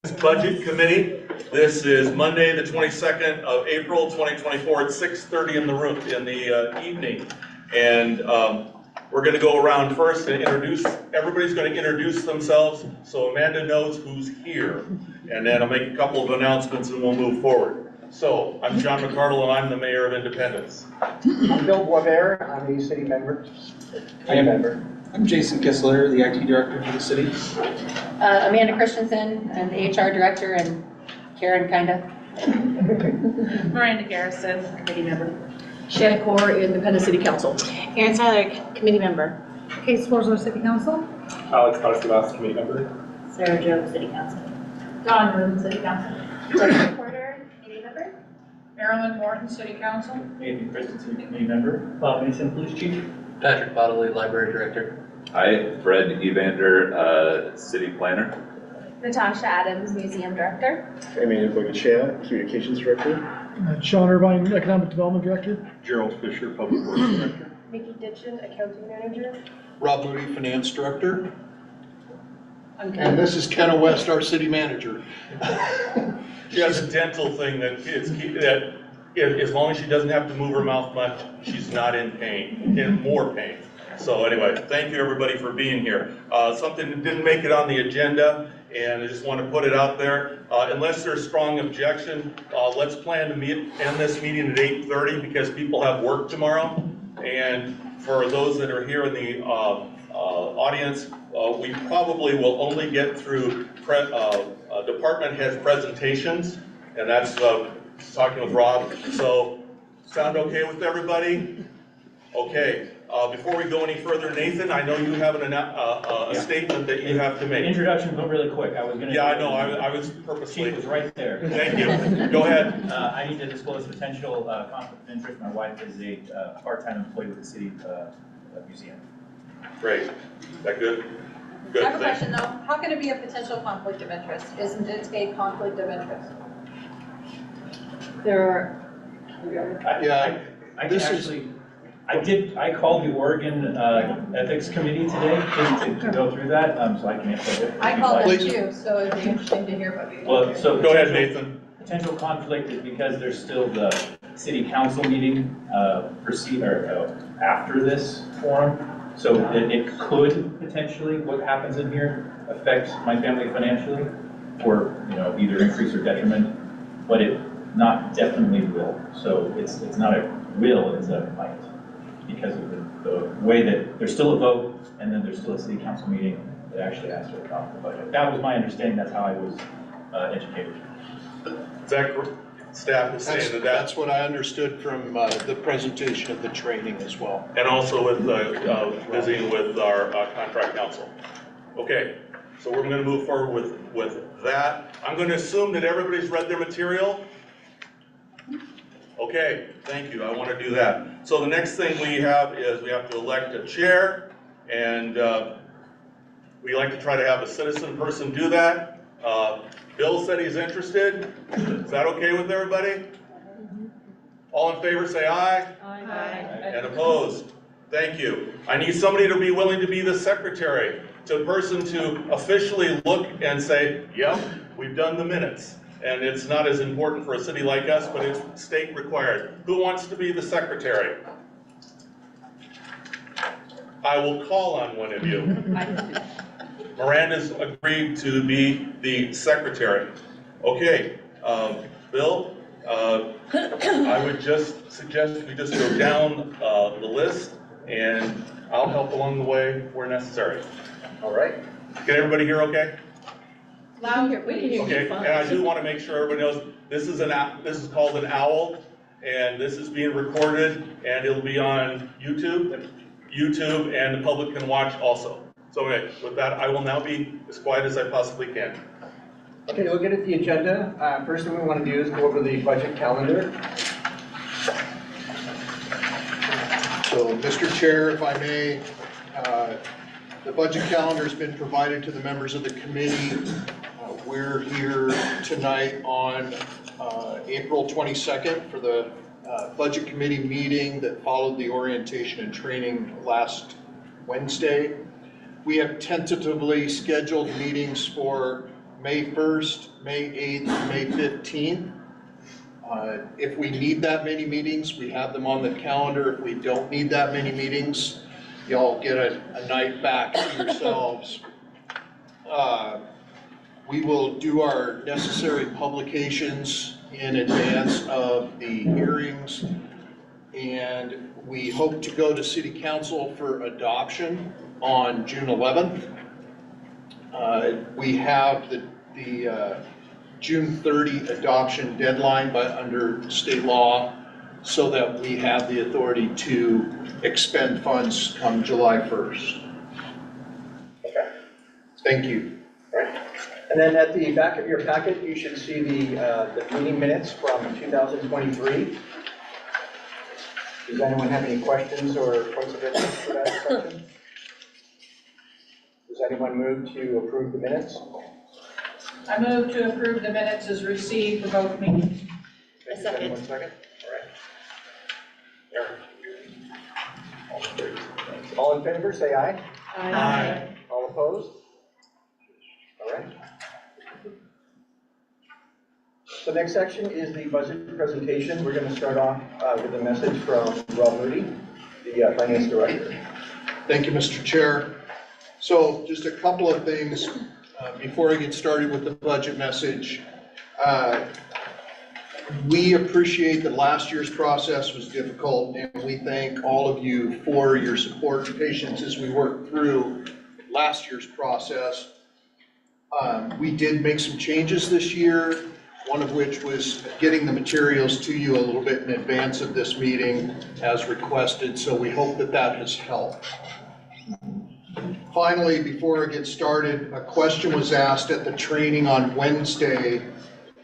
Budget Committee. This is Monday, the 22nd of April, 2024 at 6:30 in the room in the evening. And we're going to go around first and introduce, everybody's going to introduce themselves so Amanda knows who's here. And then I'll make a couple of announcements and we'll move forward. So, I'm John McCardle and I'm the Mayor of Independence. I'm Bill Boisvert, I'm a city member. I'm Jason Kissler, the IT director for the city. Amanda Christensen, I'm the HR director, and Karen kinda. Miranda Garrison, committee member. Shannon Core, Independent City Council. Aaron Tyler, committee member. Case Sforzo, City Council. Alex Parscalov, committee member. Sarah Jones, city council. Dawn Moon, City Council. Jennifer Porter, committee member. Marilyn Morton, City Council. Nathan Christensen, committee member. Bob Mason, police chief. Patrick Bodley, library director. Hi, Fred Evander, city planner. Natasha Adams, museum director. Emmanuel Boyachea, communications director. Sean Irvine, Economic Development Director. Gerald Fisher, public works director. Mickey Ditchin, accounting manager. Rob Moody, finance director. I'm And this is Kenna West, our city manager. She has a dental thing that as long as she doesn't have to move her mouth much, she's not in pain, in more pain. So anyway, thank you everybody for being here. Something that didn't make it on the agenda, and I just want to put it out there. Unless there's strong objection, let's plan to end this meeting at 8:30 because people have work tomorrow. And for those that are here in the audience, we probably will only get through department heads presentations, and that's talking with Rob. So, sound okay with everybody? Okay. Before we go any further, Nathan, I know you have a statement that you have to make. Introduction, but really quick. I was going to. Yeah, I know. I was purposely. Chief was right there. Thank you. Go ahead. I need to disclose potential conflict of interest. My wife is a part-time employee with the city museum. Great. Is that good? Good. I have a question though. How can it be a potential conflict of interest? Isn't it a conflict of interest? There are, I can actually. I called the Oregon Ethics Committee today just to go through that, so I can answer it. I called them too, so it'd be interesting to hear about you. Well, so. Go ahead, Nathan. Potential conflict is because there's still the city council meeting after this forum. So it could potentially, what happens in here, affect my family financially, or, either increase or detriment, but it not definitely will. So it's not a will, it's a might, because of the way that there's still a vote, and then there's still a city council meeting that actually has to adopt the budget. That was my understanding, that's how I was educated. Zach, staff is saying that. That's what I understood from the presentation of the training as well. And also with visiting with our contract council. Okay, so we're going to move forward with that. I'm going to assume that everybody's read their material. Okay, thank you. I want to do that. So the next thing we have is we have to elect a chair, and we like to try to have a citizen person do that. Bill said he's interested. Is that okay with everybody? All in favor say aye. Aye. And opposed? Thank you. I need somebody to be willing to be the secretary, to a person to officially look and say, yep, we've done the minutes. And it's not as important for a city like us, but it's state required. Who wants to be the secretary? I will call on one of you. Miranda's agreed to be the secretary. Okay, Bill, I would just suggest we just go down the list, and I'll help along the way where necessary. All right. Can everybody hear okay? Loud, please. Okay, and I do want to make sure everybody knows, this is called an OWL, and this is being recorded, and it'll be on YouTube, and the public can watch also. So okay, with that, I will now be as quiet as I possibly can. Okay, looking at the agenda, first thing we want to do is go over the budget calendar. So, Mr. Chair, if I may, the budget calendar has been provided to the members of the committee. We're here tonight on April 22nd for the budget committee meeting that followed the orientation and training last Wednesday. We have tentatively scheduled meetings for May 1st, May 8th, May 15th. If we need that many meetings, we have them on the calendar. If we don't need that many meetings, y'all get a night back to yourselves. We will do our necessary publications in advance of the hearings, and we hope to go to City Council for adoption on June 11th. We have the June 30 adoption deadline under state law so that we have the authority to expend funds come July 1st. Okay. Thank you. And then at the back of your packet, you should see the meeting minutes from 2023. Does anyone have any questions or points of interest for that section? Does anyone move to approve the minutes? I move to approve the minutes as received for both meetings. A second. 1 second. All right. Eric. All in favor, say aye. Aye. All opposed? All right. So next section is the budget presentation. We're going to start off with a message from Rob Moody, the Finance Director. Thank you, Mr. Chair. So just a couple of things before I get started with the budget message. We appreciate that last year's process was difficult, and we thank all of you for your support and patience as we work through last year's process. We did make some changes this year, one of which was getting the materials to you a little bit in advance of this meeting as requested, so we hope that that has helped. Finally, before I get started, a question was asked at the training on Wednesday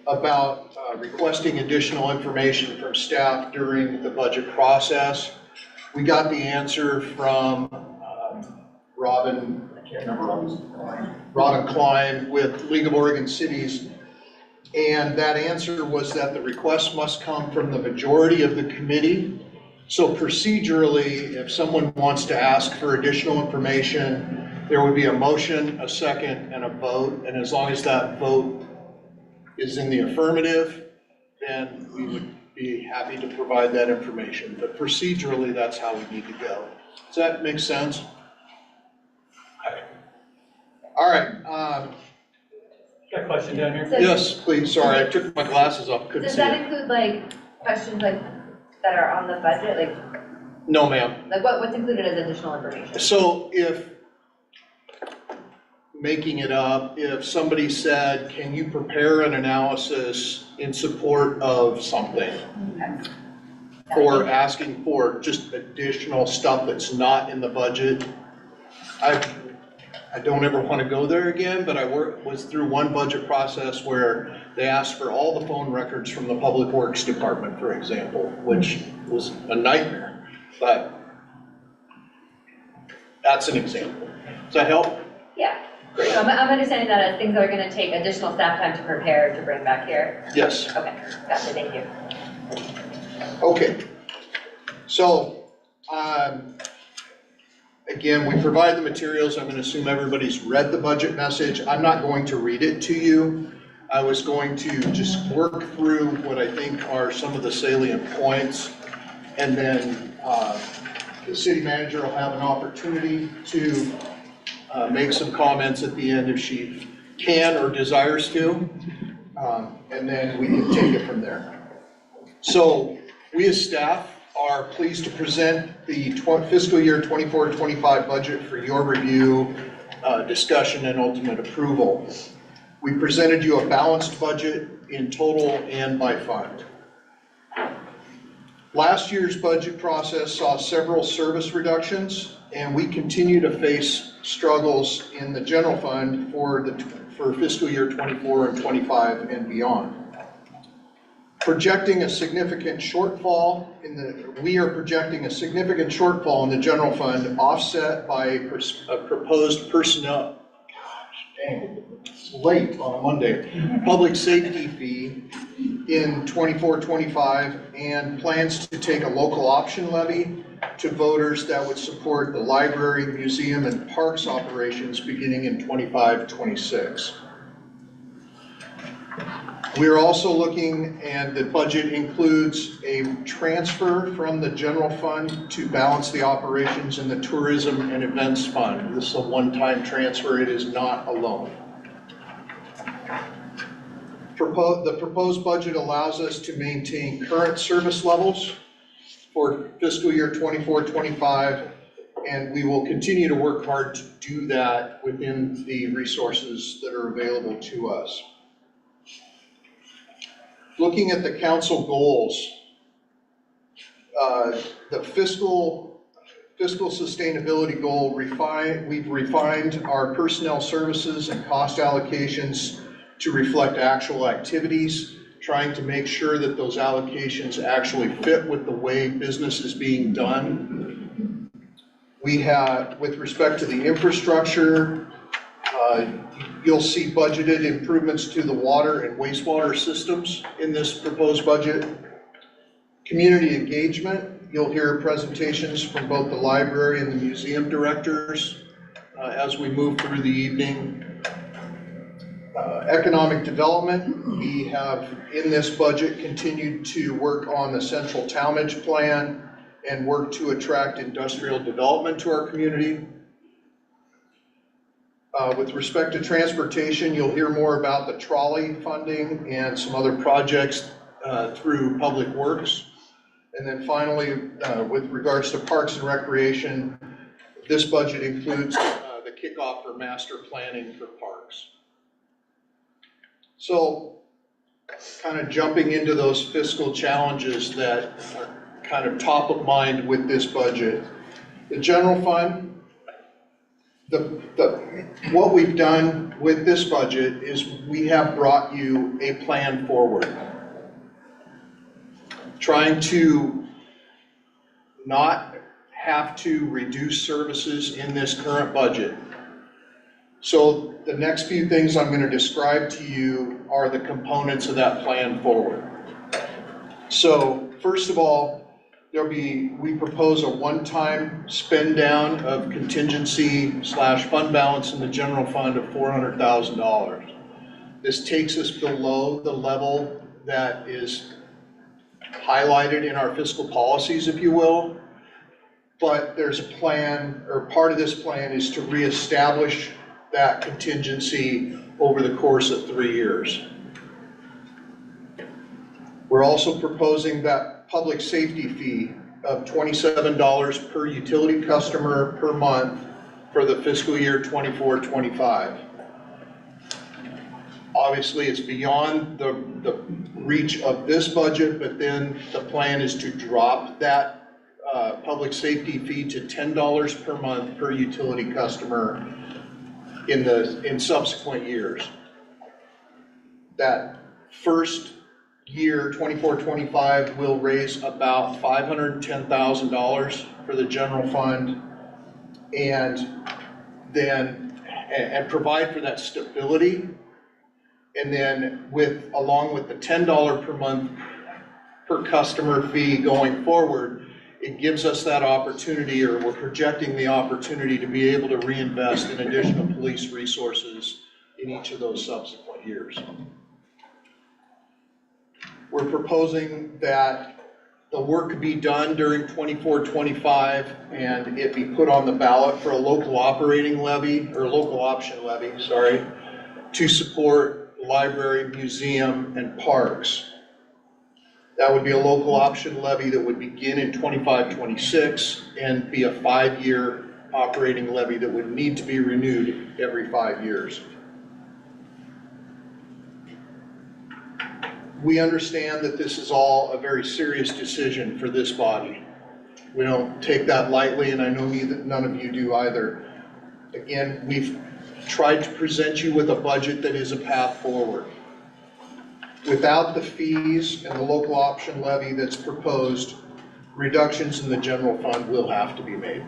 about requesting additional information from staff during the budget process. We got the answer from Robin Klein with League of Oregon Cities, and that answer was that the request must come from the majority of the committee. So procedurally, if someone wants to ask for additional information, there would be a motion, a second, and a vote, and as long as that vote is in the affirmative, then we would be happy to provide that information. But procedurally, that's how we need to go. Does that make sense? Okay. All right. Got a question down here? Yes, please. Sorry, I took my glasses off. Couldn't Does see that it. include like questions like that are on the budget? No, ma'am. Like what's included as additional information? So if, making it up, if somebody said, can you prepare an analysis in support of something? Okay. Or asking for just additional stuff that's not in the budget. I don't ever want to go there again, but I was through one budget process where they asked for all the phone records from the Public Works Department, for example, which was a nightmare, but that's an example. Does that help? Yeah. Great. So I'm understanding that as things that are going to take additional staff time to prepare to bring back here. Yes. Okay, gotcha, thank you. Okay. So, again, we provide the materials. I'm going to assume everybody's read the budget message. I'm not going to read it to you. I was going to just work through what I think are some of the salient points, and then the city manager will have an opportunity to make some comments at the end if she can or desires to, and then we can take it from there. So we as staff are pleased to present the fiscal year 24-25 budget for your review, discussion, and ultimate approval. We presented you a balanced budget in total and by fund. Last year's budget process saw several service reductions, and we continue to face struggles in the general fund for fiscal year 24 and 25 and beyond. Projecting a significant shortfall we are projecting a significant shortfall in the general fund offset by a proposed personnel, dang, it's late on a Monday, public safety fee in 24-25 and plans to take a local option levy to voters that would support the library, museum, and parks operations beginning in 25-26. We're also looking, and the budget includes a transfer from the general fund to balance the operations in the tourism and events fund. This is a one-time transfer, it is not a loan. The proposed budget allows us to maintain current service levels for fiscal year 24-25, and we will continue to work hard to do that within the resources that are available to us. Looking at the council goals, the fiscal sustainability goal, we've refined our personnel services and cost allocations to reflect actual activities, trying to make sure that those allocations actually fit with the way business is being done. We have, with respect to the infrastructure, you'll see budgeted improvements to the water and wastewater systems in this proposed budget. Community engagement, you'll hear presentations from both the library and the museum directors as we move through the evening. Economic development, we have in this budget continued to work on the central Talmadge plan and work to attract industrial development to our community. With respect to transportation, you'll hear more about the trolley funding and some other projects through Public Works. And then finally, with regards to parks and recreation, this budget includes the kickoff for master planning for parks. So kind of jumping into those fiscal challenges that are kind of top of mind with this budget. The general fund, what we've done with this budget is we have brought you a plan forward. Trying to not have to reduce services in this current budget. So the next few things I'm going to describe to you are the components of that plan forward. So first of all, we propose a one-time spend down of contingency / fund balance in the general fund of $400,000. This takes us below the level that is highlighted in our fiscal policies, if you will. But there's a plan, or part of this plan is to reestablish that contingency over the course of 3 years. We're also proposing that public safety fee of $27 per utility customer per month for the fiscal year 24-25. Obviously, it's beyond the reach of this budget, but then the plan is to drop that public safety fee to $10 per month per utility customer in subsequent years. That first year, 24-25, will raise about $510,000 for the general fund and provide for that stability. And then along with the $10 per month per customer fee going forward, it gives us that opportunity, or we're projecting the opportunity to be able to reinvest in additional police resources in each of those subsequent years. We're proposing that the work be done during 24-25 and it be put on the ballot for a local operating levy, or local option levy, sorry, to support library, museum, and parks. That would be a local option levy that would begin in 25-26 and be a 5-year operating levy that would need to be renewed every 5 years. We understand that this is all a very serious decision for this body. We don't take that lightly, and I know none of you do either. Again, we've tried to present you with a budget that is a path forward. Without the fees and the local option levy that's proposed, reductions in the general fund will have to be made.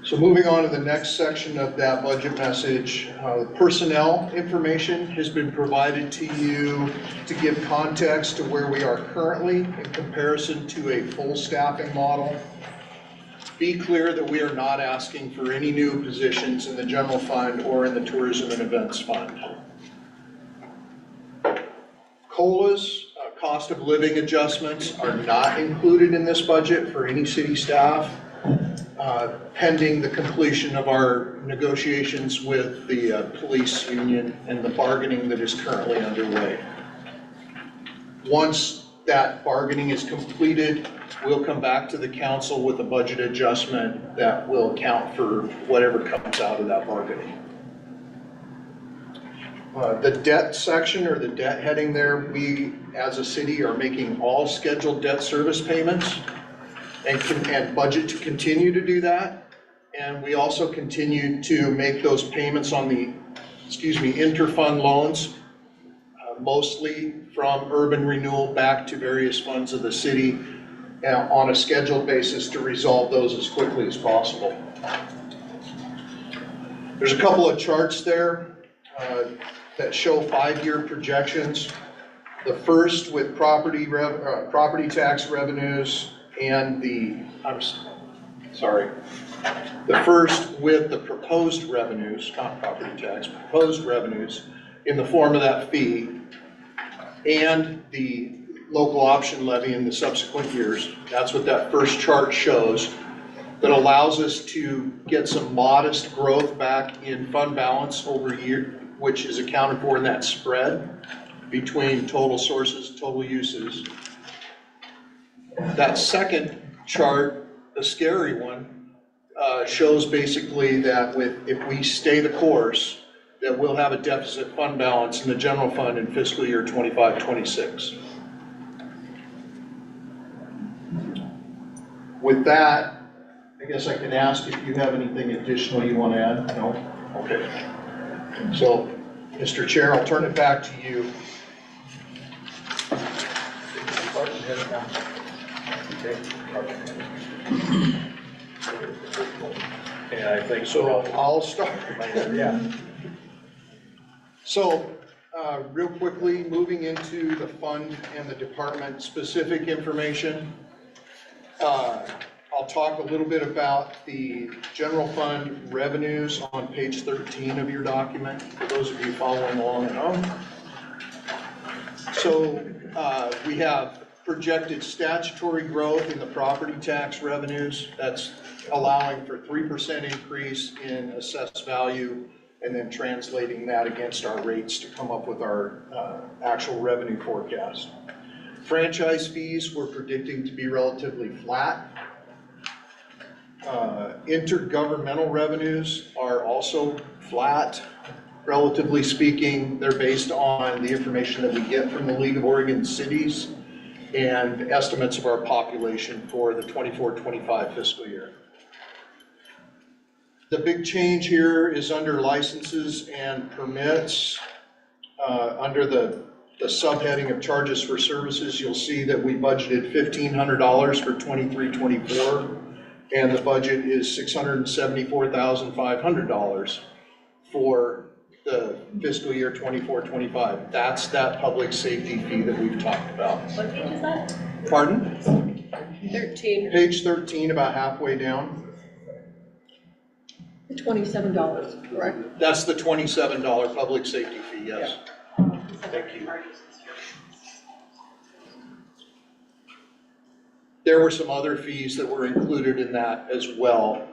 So moving on to the next section of that budget message, personnel information has been provided to you to give context to where we are currently in comparison to a full staffing model. Be clear that we are not asking for any new positions in the general fund or in the tourism and events fund. COLAs, cost of living adjustments are not included in this budget for any city staff, pending the completion of our negotiations with the police union and the bargaining that is currently underway. Once that bargaining is completed, we'll come back to the council with a budget adjustment that will account for whatever comes out of that bargaining. The debt section, or the debt heading there, we as a city are making all scheduled debt service payments and budget to continue to do that. And we also continue to make those payments on the, interfund loans, mostly from urban renewal back to various funds of the city on a scheduled basis to resolve those as quickly as possible. There's a couple of charts there that show 5-year projections. The first with property tax revenues and the first with the proposed revenues, not property tax, proposed revenues in the form of that fee, and the local option levy in the subsequent years. That's what that first chart shows. That allows us to get some modest growth back in fund balance over year, which is accounted for in that spread between total sources, total uses. That second chart, the scary one, shows basically that if we stay the course, that we'll have a deficit fund balance in the general fund in fiscal year 25-26. With that, I guess I can ask if you have anything additional you want to add? No? Okay. So, Mr. Chair, I'll turn it back to you. And I think So I'll start. Yeah. So, real quickly, moving into the fund and the department specific information. I'll talk a little bit about the general fund revenues on page 13 of your document, for those of you following along at home. So we have projected statutory growth in the property tax revenues. That's allowing for 3% increase in assessed value and then translating that against our rates to come up with our actual revenue forecast. Franchise fees we're predicting to be relatively flat. Intergovernmental revenues are also flat. Relatively speaking, they're based on the information that we get from the League of Oregon Cities and estimates of our population for the 24-25 fiscal year. The big change here is under licenses and permits. Under the subheading of charges for services, you'll see that we budgeted $1,500 for 23-24, and the budget is $674,500 for the fiscal year 24-25. That's that public safety fee that we've talked about. What page is that? Pardon? 13. Page 13, about halfway down. $27, correct? That's the $27 public safety fee, yes. Thank you. There were some other fees that were included in that as well.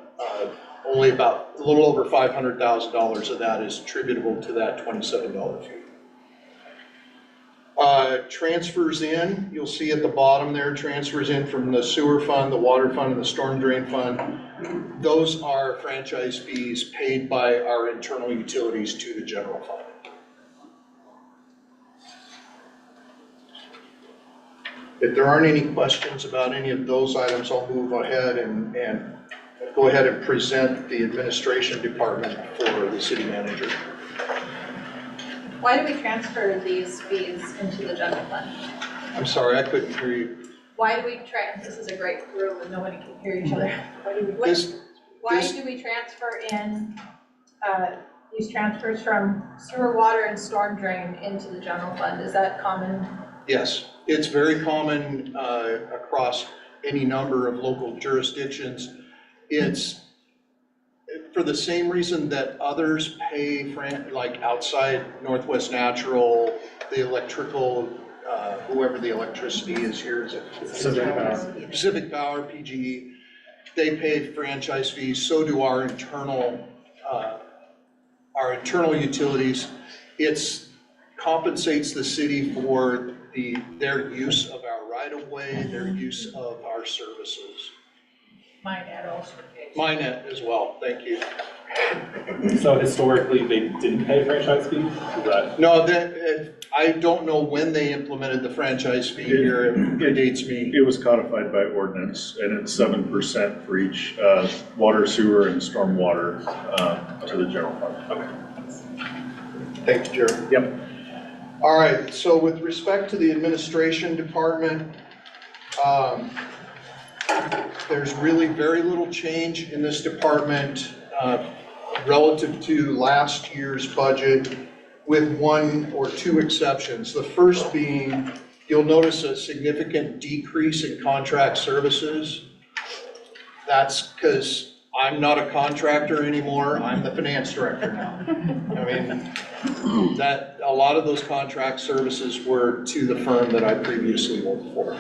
Only about a little over $500,000 of that is attributable to that $27 fee. Transfers in, you'll see at the bottom there, transfers in from the sewer fund, the water fund, and the storm drain fund. Those are franchise fees paid by our internal utilities to the general fund. If there aren't any questions about any of those items, I'll move ahead and go ahead and present the administration department for the city manager. Why do we transfer these fees into the general fund? I'm sorry, I couldn't hear you. Why do we this is a great room and nobody can hear each other. Why do we transfer in these transfers from sewer, water, and storm drain into the general fund? Is that common? Yes, it's very common across any number of local jurisdictions. It's for the same reason that others pay, like outside Northwest Natural, the electrical whoever the electricity is here, is it? Pacific Power. Pacific Power, PGE, they pay franchise fees, so do our internal utilities. It's compensates the city for their use of our right-of-way, their use of our services. Mine also pays. Minet as well, thank you. So historically, they didn't pay franchise fees? Is that? No, I don't know when they implemented the franchise fee here, it predates me. It was codified by ordinance, and it's 7% for each water, sewer, and stormwater to the general fund. Okay. Thanks, Jared. Yep. All right, so with respect to the administration department, there's really very little change in this department relative to last year's budget, with one or two exceptions. The first being, you'll notice a significant decrease in contract services. That's because I'm not a contractor anymore, I'm the finance director now. I mean, that, a lot of those contract services were to the firm that I previously worked for.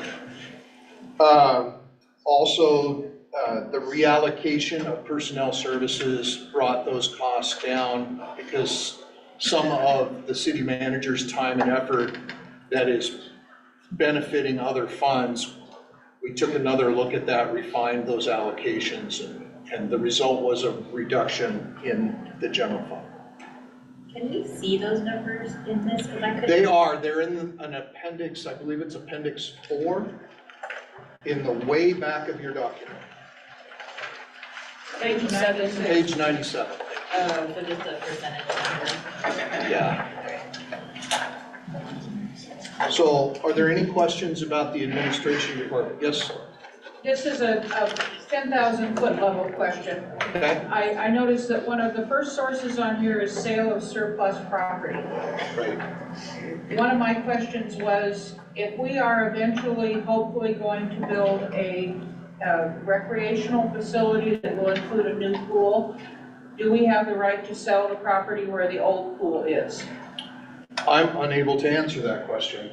Also, the reallocation of personnel services brought those costs down because some of the city manager's time and effort that is benefiting other funds, we took another look at that, refined those allocations, and the result was a reduction in the general fund. Can we see those numbers in this? Because I couldn't. They're in an appendix, I believe it's appendix 4, in the way back of your document. Page 96. Page 97. Oh, so just a percentage number. Yeah. So are there any questions about the administration department? Yes? This is a 10,000 foot level question. Okay. I noticed that one of the first sources on here is sale of surplus property. Right. One of my questions was, if we are eventually, hopefully going to build a recreational facility that will include a new pool, do we have the right to sell the property where the old pool is? I'm unable to answer that question.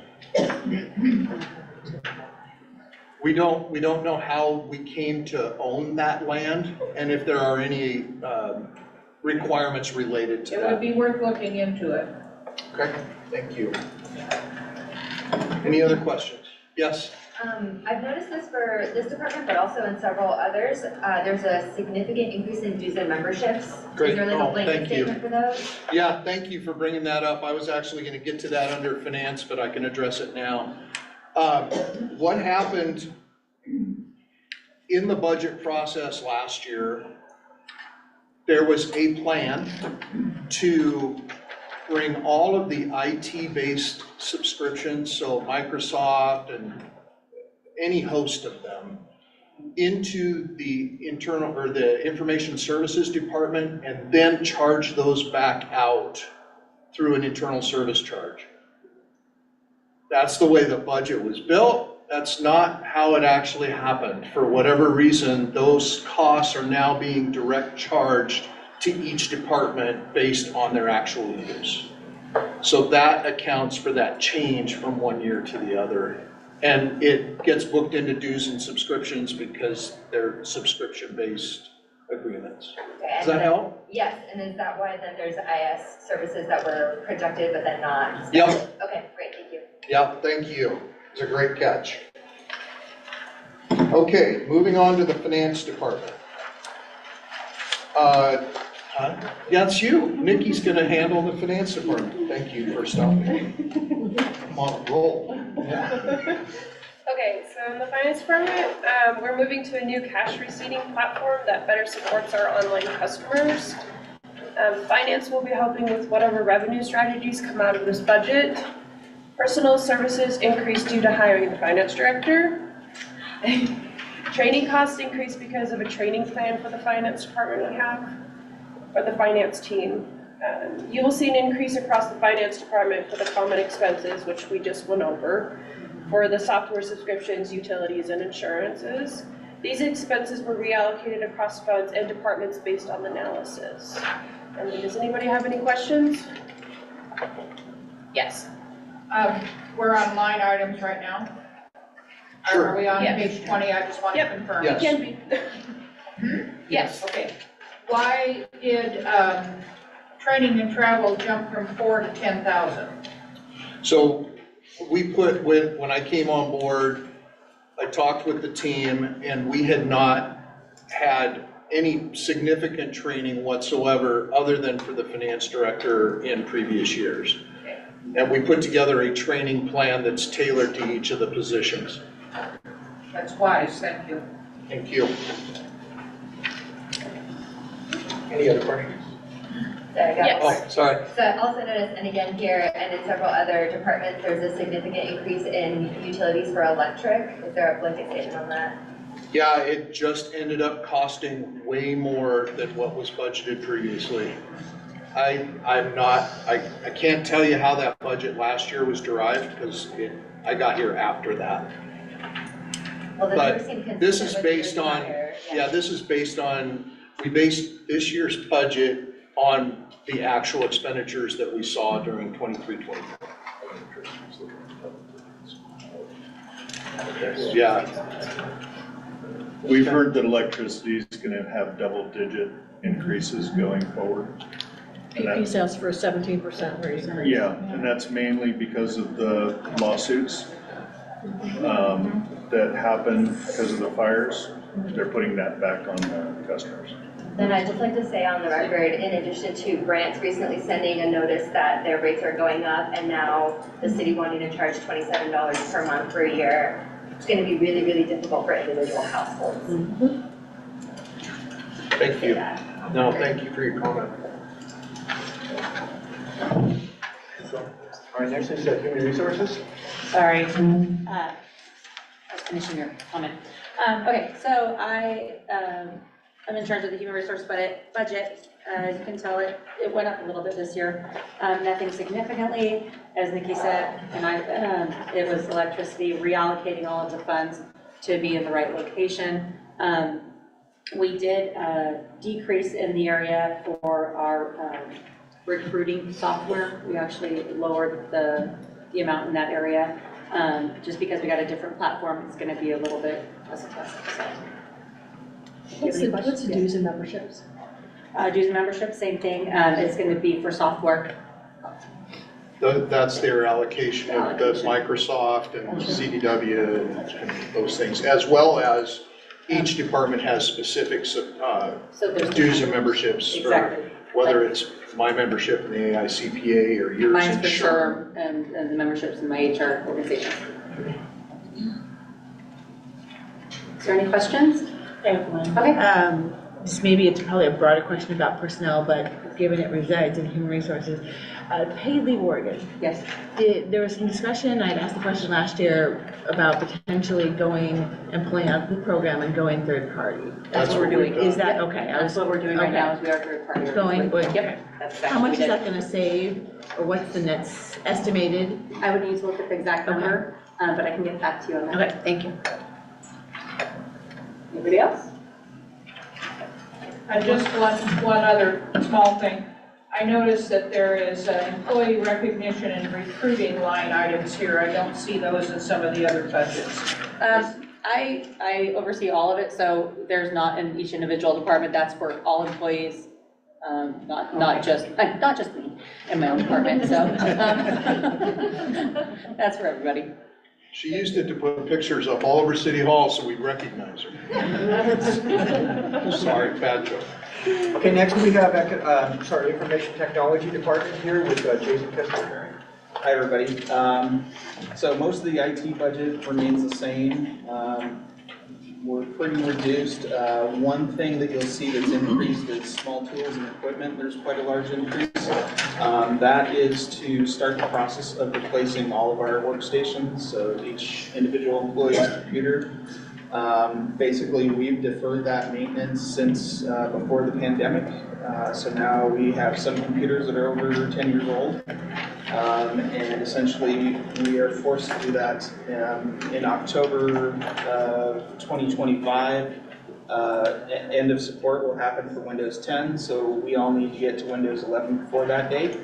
We don't know how we came to own that land and if there are any requirements related to It would that. be worth looking into it. Okay, thank you. Any other questions? Yes? I've noticed this for this department, but also in several others. There's a significant increase in dues and memberships. Great. Is there like Oh, a blanket thank you. statement for those? Yeah, thank you for bringing that up. I was actually going to get to that under finance, but I can address it now. What happened in the budget process last year, there was a plan to bring all of the IT-based subscriptions, so Microsoft and any host of them, into the internal or the information services department and then charge those back out through an internal service charge. That's the way the budget was built. That's not how it actually happened. For whatever reason, those costs are now being direct charged to each department based on their actual use. So that accounts for that change from one year to the other. And it gets booked into dues and subscriptions because they're subscription-based agreements. Does that help? Yes, and is that why then there's IS services that were projected but then not? Yep. Okay, great, thank you. Yep, thank you. It's a great catch. Okay, moving on to the finance department. Yeah, it's you. Nikki's gonna handle the finance department. Thank you for stopping. I'm on a roll. Okay, so in the finance department, we're moving to a new cash receipting platform that better supports our online customers. Finance will be helping with whatever revenue strategies come out of this budget. Personal services increased due to hiring the finance director. Training costs increased because of a training plan for the finance department we have, or the finance team. You will see an increase across the finance department for the common expenses, which we just went over, for the software subscriptions, utilities, and insurances. These expenses were reallocated across funds and departments based on the analysis. And does anybody have any questions? Yes. We're on line items right now. Sure. Are we on Yes. page 20? I just want to Yep. confirm. Yes. Can be. Yes. Okay. Why did training and travel jump from 4 to 10,000? So we put, when I came on board, I talked with the team, and we had not had any significant training whatsoever other than for the finance director in previous years. And we put together a training plan that's tailored to each of the positions. That's wise, thank you. Thank you. Any other questions? So I got Yes. one. Oh, sorry. So I also noticed, and again here and in several other departments, there's a significant increase in utilities for electric. Is there a blanket statement on that? Yeah, it just ended up costing way more than what was budgeted previously. I can't tell you how that budget last year was derived, because I got here after that. Well, the But numbers seem consistent this is with based years on, prior. yeah, this is based on, we based this year's budget on the actual expenditures that we saw during 23-24. Yeah, We've heard that electricity is gonna have double-digit increases going forward. And that- PP stands for a 17% raise. Yeah, and that's mainly because of the lawsuits that happened because of the fires. They're putting that back on the customers. Then I'd just like to say on the record, in addition to Grants recently sending a notice that their rates are going up, and now the city wanting to charge $27 per month per year, it's gonna be really, really difficult for individual households. thank you. No, thank you for your comment. All right, next is Human Resources. Sorry, I was finishing your comment. Okay, so I'm in charge of the human resource budget. As you can tell, it went up a little bit this year. Nothing significantly, as Nikki said, and it was electricity, reallocating all of the funds to be in the right location. We did decrease in the area for our recruiting software. We actually lowered the amount in that area, just because we got a different platform. It's gonna be a little bit less expensive, so. What's the dues and memberships? Dues and membership, same thing. It's gonna be for software. That's their allocation of the Microsoft and CDW and those things, as well as each department has specific So there's dues and memberships for Exactly. whether it's my membership in the AICPA or yours Mine's in for SHRM. sure, and the memberships in my HR organization. Is there any questions? I have one. Okay. This maybe it's probably a broader question about personnel, but given it resides in human resources, paid leave Oregon. Yes. There was some discussion, I'd asked the question last year about potentially going and pulling out the program and going third party. That's what we're doing. Is that, okay? That's what we're doing right now, is we are third party. Going, Yep. That's exactly how much what we is did. that gonna save, or what's the net estimated? I would need to look at the exact number, but I can get back to you on that. Okay, thank you. Anybody else? And just one other small thing. I noticed that there is employee recognition and recruiting line items here. I don't see those in some of the other budgets. I oversee all of it, so there's not in each individual department, that's for all employees, not just me and my own department, so. That's for everybody. She used it to put pictures up all over City Hall so we'd recognize her. Sorry, bad joke. Okay, next we have, Information Technology Department here with Jason Kessler. Hi, everybody. So most of the IT budget remains the same. We're pretty reduced. One thing that you'll see that's increased is small tools and equipment. There's quite a large increase. That is to start the process of replacing all of our workstations, so each individual employee's computer. Basically, we've deferred that maintenance since before the pandemic. So now we have some computers that are over 10 years old. And essentially, we are forced to do that in October of 2025. End of support will happen for Windows 10, so we all need to get to Windows 11 before that date.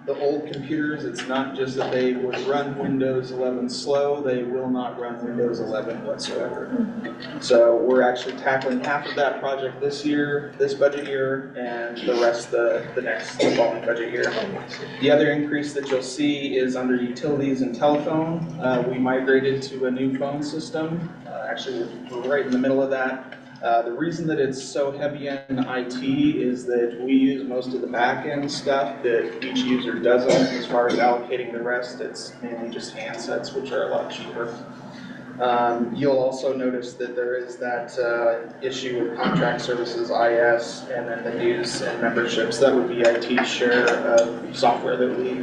the old computers, it's not just that they would run Windows 11 slow, they will not run Windows 11 whatsoever. So we're actually tackling half of that project this year, this budget year, and the rest the following budget year. The other increase that you'll see is under utilities and telephone. We migrated to a new phone system. Actually, we're right in the middle of that. The reason that it's so heavy in IT is that we use most of the back-end stuff that each user doesn't. As far as allocating the rest, it's mainly just handsets, which are a lot cheaper. You'll also notice that there is that issue with contract services, IS, and then the dues and memberships. That would be IT's share of software that we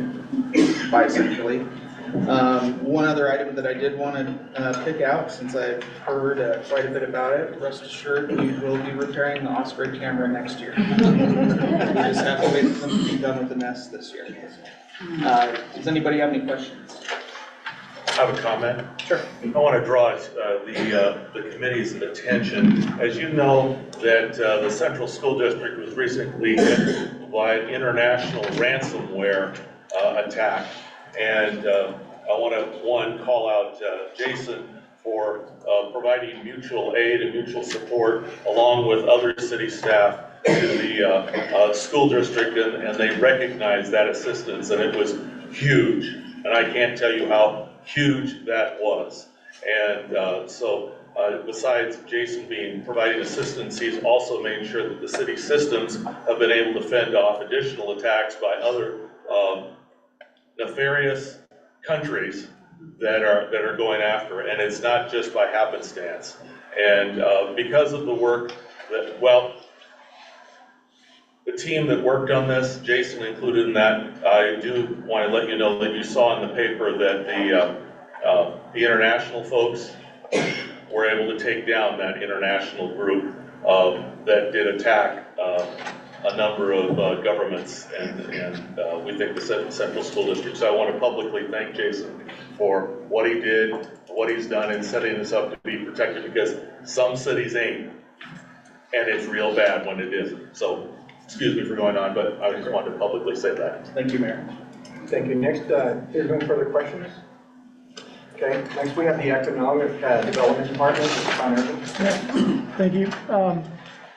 buy essentially. One other item that I did want to pick out, since I've heard quite a bit about it, rest assured we will be repairing the Osprey camera next year. We just have to wait for them to be done with the Nest this year. Does anybody have any questions? I have a comment. Sure. I want to draw the committee's attention. As you know, that the Central School District was recently hit by an international ransomware attack. And I want to, call out Jason for providing mutual aid and mutual support along with other city staff to the school district, and they recognized that assistance, and it was huge. And I can't tell you how huge that was. And so besides Jason providing assistance, he's also made sure that the city systems have been able to fend off additional attacks by other nefarious countries that are going after it, and it's not just by happenstance. And because of the work that, the team that worked on this, Jason included in that, I do want to let you know that you saw in the paper that the international folks were able to take down that international group that did attack a number of governments, and we think the Central School District. So I want to publicly thank Jason for what he did, what he's done in setting this up to be protected, because some cities ain't, and it's real bad when it is. So excuse me for going on, but I just wanted to publicly say that. Thank you, Mayor. Thank you. Next, is there any further questions? Okay, next we have the Economic Development Department, Con Irvin. Thank you.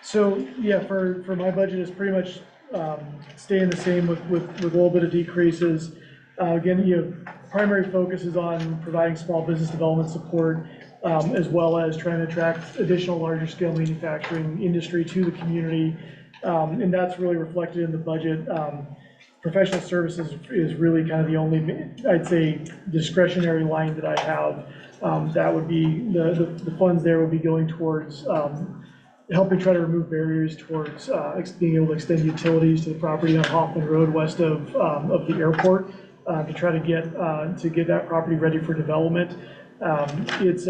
So yeah, for my budget, it's pretty much staying the same with a little bit of decreases. Again, primary focus is on providing small business development support, as well as trying to attract additional larger scale manufacturing industry to the community. And that's really reflected in the budget. Professional services is really kind of the only, I'd say, discretionary line that I have. That would be, the funds there would be going towards helping try to remove barriers towards being able to extend utilities to the property on Hoffman Road west of the airport, to try to get that property ready for development. It's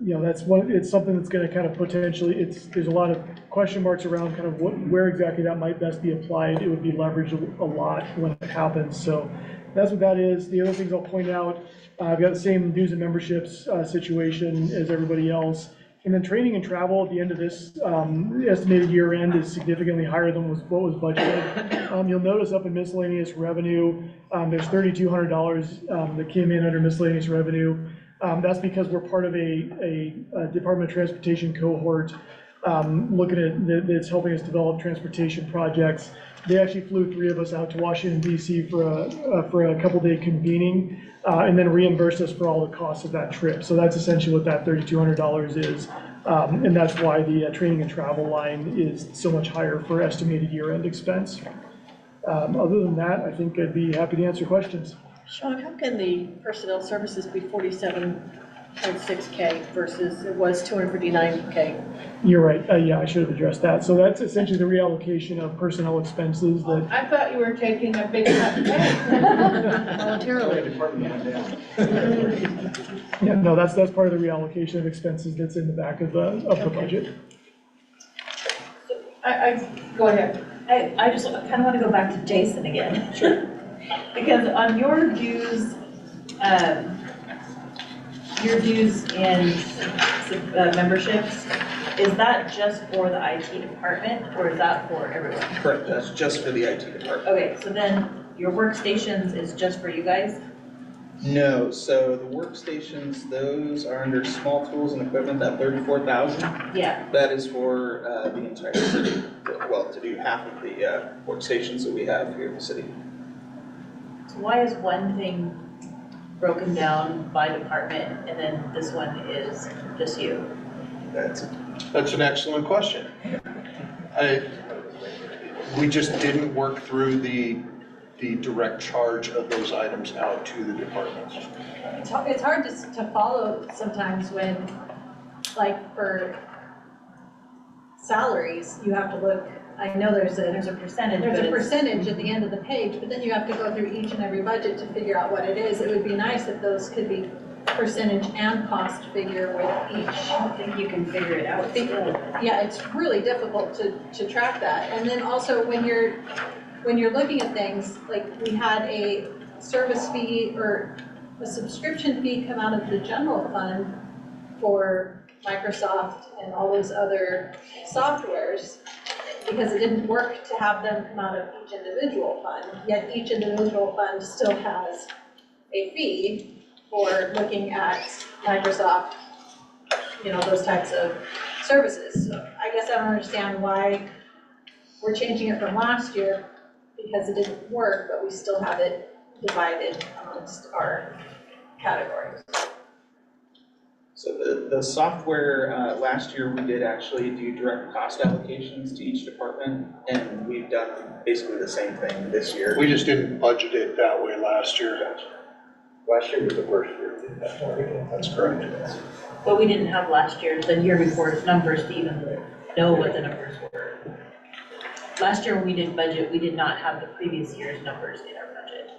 it's something that's going to kind of potentially, there's a lot of question marks around kind of where exactly that might best be applied. It would be leveraged a lot when it happens. So that's what that is. The other things I'll point out, I've got the same dues and memberships situation as everybody else. And then training and travel at the end of this estimated year end is significantly higher than what was budgeted. You'll notice up in miscellaneous revenue, there's $3,200 that came in under miscellaneous revenue. That's because we're part of a Department of Transportation cohort looking at that's helping us develop transportation projects. They actually flew 3 of us out to Washington, D.C. for a couple-day convening, and then reimbursed us for all the costs of that trip. So that's essentially what that $3,200 is, and that's why the training and travel line is so much higher for estimated year-end expense. Other than that, I think I'd be happy to answer questions. Sean, how can the personnel services be 47.6K versus it was 259K? You're right. Yeah, I should have addressed that. So that's essentially the reallocation of personnel expenses that. I thought you were taking a big cut pay. Voluntarily. Yeah, no, that's part of the reallocation of expenses that's in the back of the budget. Go ahead. I just kind of want to go back to Jason again. Sure. Because on your dues and memberships, is that just for the IT department or is that for everyone? Correct, that's just for the IT department. Okay, so then your workstations is just for you guys? No, so the workstations, those are under small tools and equipment, that 34,000. Yeah. That is for the entire city, well, to do half of the workstations that we have here in the city. So why is one thing broken down by department and then this one is just you? That's an excellent question. We just didn't work through the direct charge of those items out to the departments. It's hard to follow sometimes when, like, for salaries, you have to look, I know there's a percentage, there's but a it's- percentage at the end of the page, but then you have to go through each and every budget to figure out what it is. It would be nice if those could be percentage and cost figure with each. I don't think you can figure it out. Yeah, it's really difficult to track that. And then also when you're looking at things, like we had a service fee or a subscription fee come out of the general fund for Microsoft and all those other softwares, because it didn't work to have them come out of each individual fund, yet each individual fund still has a fee for looking at Microsoft, those types of services. So I guess I don't understand why we're changing it from last year, because it didn't work, but we still have it divided amongst our categories. So the software, last year we did actually do direct cost allocations to each department, and we've done basically the same thing this year. We just didn't budget it that way last year. Last year was the worst year we did that. That's correct. But we didn't have last year, the year before's numbers to even know what the numbers were. Last year when we did budget, we did not have the previous year's numbers in our budget.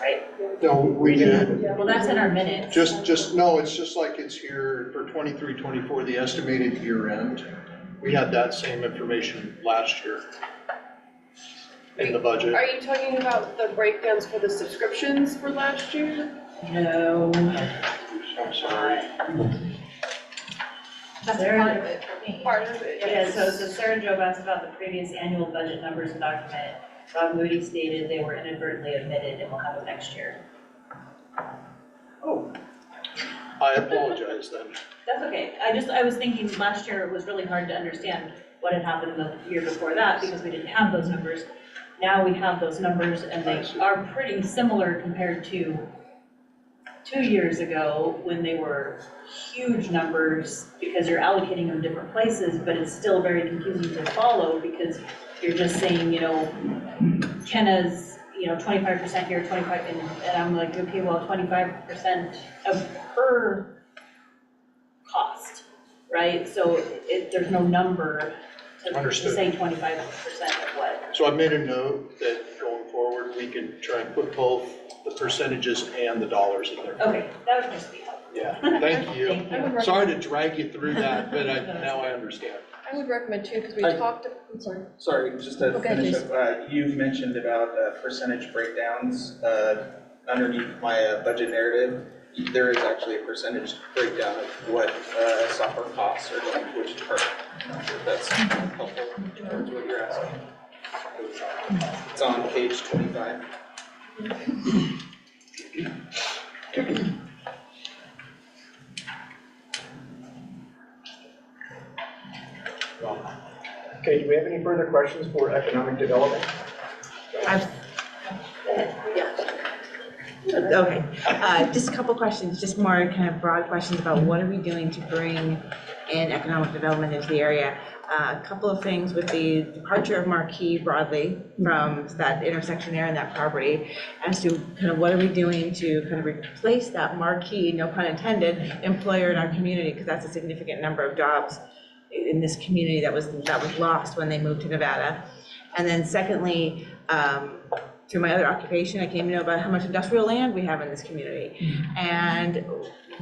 Right? No, we did. Well, that's in our minutes. No, it's just like it's here for 23, 24, the estimated year end. We had that same information last year in the budget. Are you talking about the breakdowns for the subscriptions for last year? No. I'm sorry. That's part of it for me. Part of it, Yeah, so Sarah Jobe asked about the previous annual budget numbers and document. Rob Moody stated they were inadvertently omitted and we'll have them next year. Oh, I apologize then. That's okay. I was thinking last year it was really hard to understand what had happened the year before that because we didn't have those numbers. Now we have those numbers and they are pretty similar compared to 2 years ago when they were huge numbers because you're allocating them different places, but it's still very confusing to follow because you're just saying, Kenna's, 25% here, 25, and I'm like, okay, well, 25% of her cost, right? So there's no number to Understood. say 25% of what. So I made a note that going forward, we can try and put both the percentages and the dollars in there. Okay, that would just be helpful. Yeah, thank you. Thank you. Sorry to drag you through that, but now I understand. I would recommend too, because we talked, I'm sorry. Sorry, just to Okay, finish please. up, you mentioned about percentage breakdowns underneath my budget narrative. There is actually a percentage breakdown of what software costs are going to which department. If that's helpful towards what you're asking. It's on page 25. Okay, do we have any further questions for economic development? Okay, just a couple questions, just more kind of broad questions about what are we doing to bring in economic development into the area? A couple of things with the departure of Marquee broadly from that intersection there and that property, as to kind of what are we doing to kind of replace that Marquee, no pun intended, employer in our community, because that's a significant number of jobs in this community that was lost when they moved to Nevada. And then secondly, through my other occupation, I came to know about how much industrial land we have in this community. And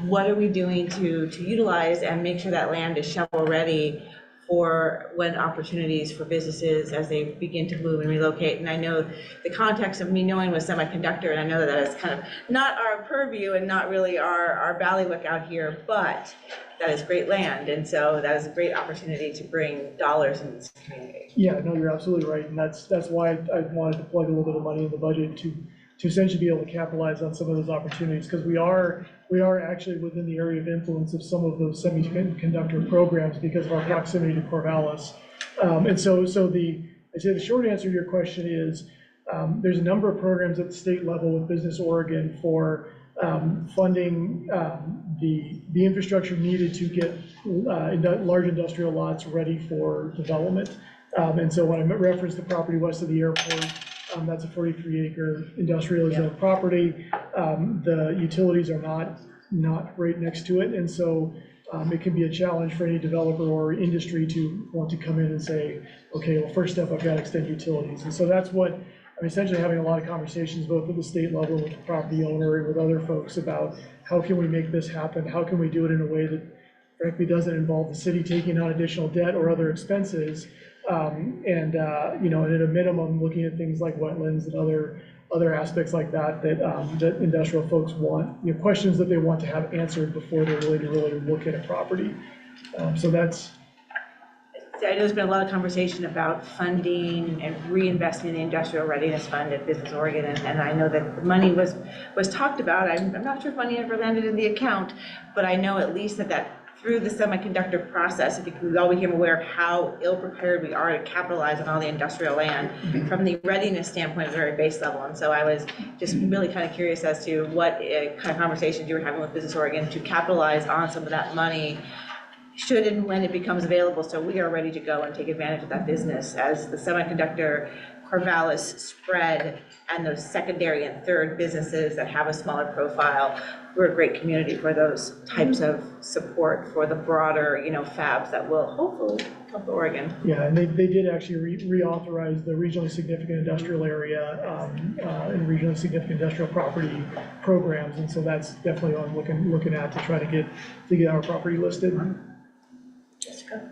what are we doing to utilize and make sure that land is shovel ready for when opportunities for businesses as they begin to move and relocate. And I know the context of me knowing with semiconductor, and I know that is kind of not our purview and not really our bailiwick out here, but that is great land. And so that is a great opportunity to bring dollars in this community. Yeah, no, you're absolutely right, and that's why I wanted to plug a little bit of money in the budget to essentially be able to capitalize on some of those opportunities, because we are actually within the area of influence of some of those semiconductor programs because of our proximity to Corvallis. And so I'd say the short answer to your question is, there's a number of programs at the state level with Business Oregon for funding the infrastructure needed to get large industrial lots ready for development. And so when I referenced the property west of the airport, that's a 43-acre industrial zone property. The utilities are not right next to it, and so it can be a challenge for any developer or industry to want to come in and say, okay, well, first step, I've got to extend utilities. And so that's what I'm essentially having a lot of conversations, both at the state level with the property owner and with other folks, about how can we make this happen? How can we do it in a way that frankly doesn't involve the city taking on additional debt or other expenses? And at a minimum, looking at things like wetlands and other aspects like that that industrial folks want, questions that they want to have answered before they're willing to really look at a property. So that's. I know there's been a lot of conversation about funding and reinvesting in the Industrial Readiness Fund at Business Oregon, and I know that the money was talked about. I'm not sure if money ever landed in the account, but I know at least that through the semiconductor process, I think we all became aware of how ill-prepared we are to capitalize on all the industrial land from the readiness standpoint at the very base level. And so I was just really kind of curious as to what kind of conversations you were having with Business Oregon to capitalize on some of that money should and when it becomes available, so we are ready to go and take advantage of that business as the semiconductor Corvallis spread and those secondary and third businesses that have a smaller profile. We're a great community for those types of support for the broader, fabs that will hopefully come to Oregon. Yeah, and they did actually reauthorize the regionally significant industrial area and regionally significant industrial property programs, and so that's definitely what I'm looking at to try to get our property listed. Jessica?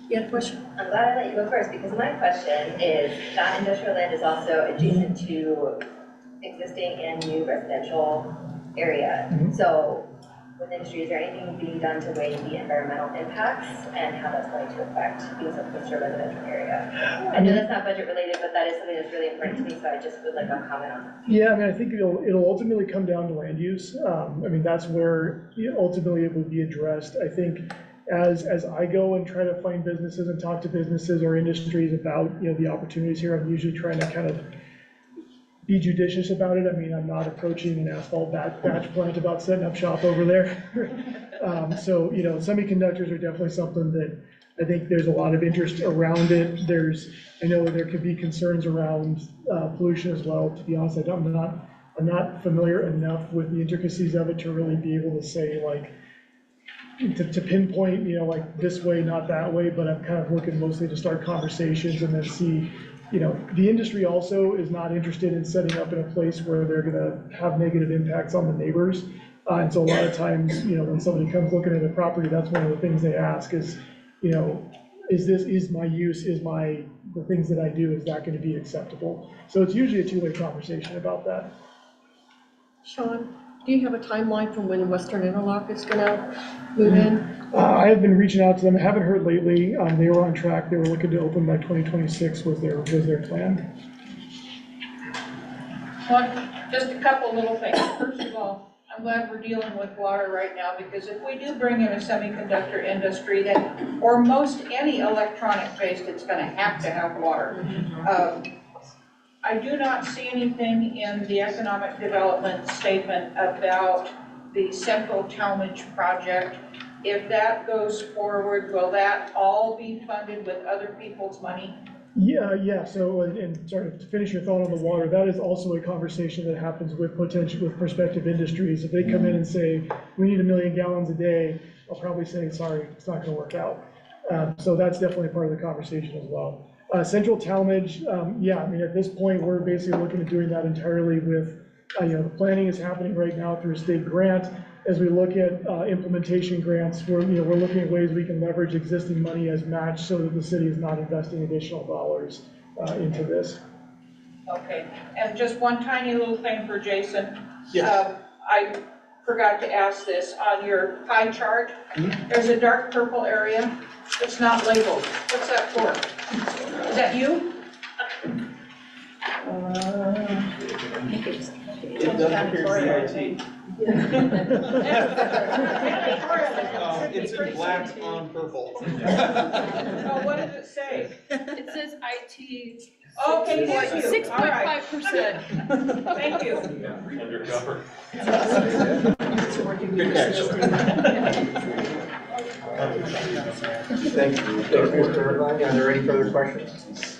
You had a question? I'm glad I let you go first, because my question is, that industrial land is also adjacent to existing and new residential area. So with industry, is there anything being done to weigh the environmental impacts and how that's going to affect being so close to a residential area? I know that's not budget related, but that is something that's really important to me, so I just would like a comment on that. Yeah, I think it'll ultimately come down to land use. That's where ultimately it will be addressed. I think as I go and try to find businesses and talk to businesses or industries about the opportunities here, I'm usually trying to kind of be judicious about it. I'm not approaching an asphalt batch plant about setting up shop over there. So semiconductors are definitely something that I think there's a lot of interest around it. I know there could be concerns around pollution as well. To be honest, I'm not familiar enough with the intricacies of it to really be able to say to pinpoint, this way, not that way, but I'm kind of looking mostly to start conversations and then see, the industry also is not interested in setting up in a place where they're gonna have negative impacts on the neighbors. And so a lot of times, when somebody comes looking at a property, that's one of the things they ask is, is my use, the things that I do, is that gonna be acceptable? So it's usually a two-way conversation about that. Sean, do you have a timeline from when Western Interlock is gonna move in? I have been reaching out to them. I haven't heard lately. They were on track. They were looking to open by 2026 was their plan. Just a couple little things. First of all, I'm glad we're dealing with water right now, because if we do bring in a semiconductor industry or most any electronic based, it's gonna have to have water. I do not see anything in the economic development statement about the Central Talmadge project. If that goes forward, will that all be funded with other people's money? Yeah. So, and sorry to finish your thought on the water, that is also a conversation that happens with prospective industries. If they come in and say, we need 1 million gallons a day, I'll probably say, sorry, it's not gonna work out. So that's definitely part of the conversation as well. Central Talmadge, at this point, we're basically looking at doing that entirely with, the planning is happening right now through a state grant. as we look at implementation grants, we're looking at ways we can leverage existing money as match so that the city is not investing additional dollars into this. Okay, and just one tiny little thing for Jason. Yes. I forgot to ask this, on your pie chart, there's a dark purple area, it's not labeled. What's that for? Is that you? It does appear CIT. It's in black on purple. Oh, what does it say? It says IT. Okay, thank you. 6.5%. Thank you. Undercover. Good catch. Thank you, Mr. Irvine. Are there any further questions?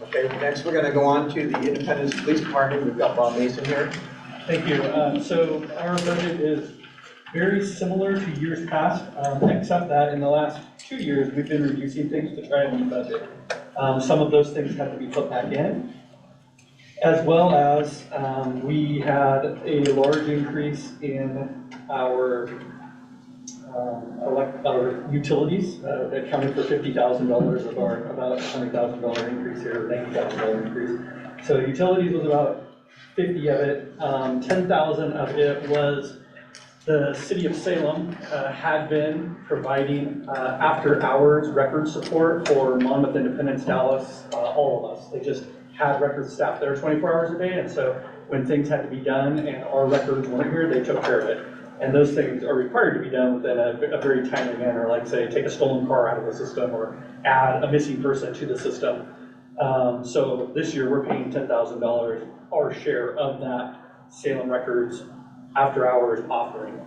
Okay, next we're going to go on to the Independence Police Department. We've got Bob Mason here. Thank you. So our budget is very similar to years past, except that in the last 2 years, we've been reducing things to try and meet budget. Some of those things had to be put back in, as well as we had a large increase in our utilities that accounted for $50,000 of our about $100,000 increase here, $90,000 increase. So utilities was about 50 of it. 10,000 of it was the city of Salem had been providing after-hours record support for Monmouth, Independence, Dallas, all of us. They just had record staff there 24 hours a day, and so when things had to be done and our records weren't here, they took care of it. And those things are required to be done within a very timely manner, like say, take a stolen car out of the system or add a missing person to the system. So this year, we're paying $10,000, our share of that Salem Records after-hours offering.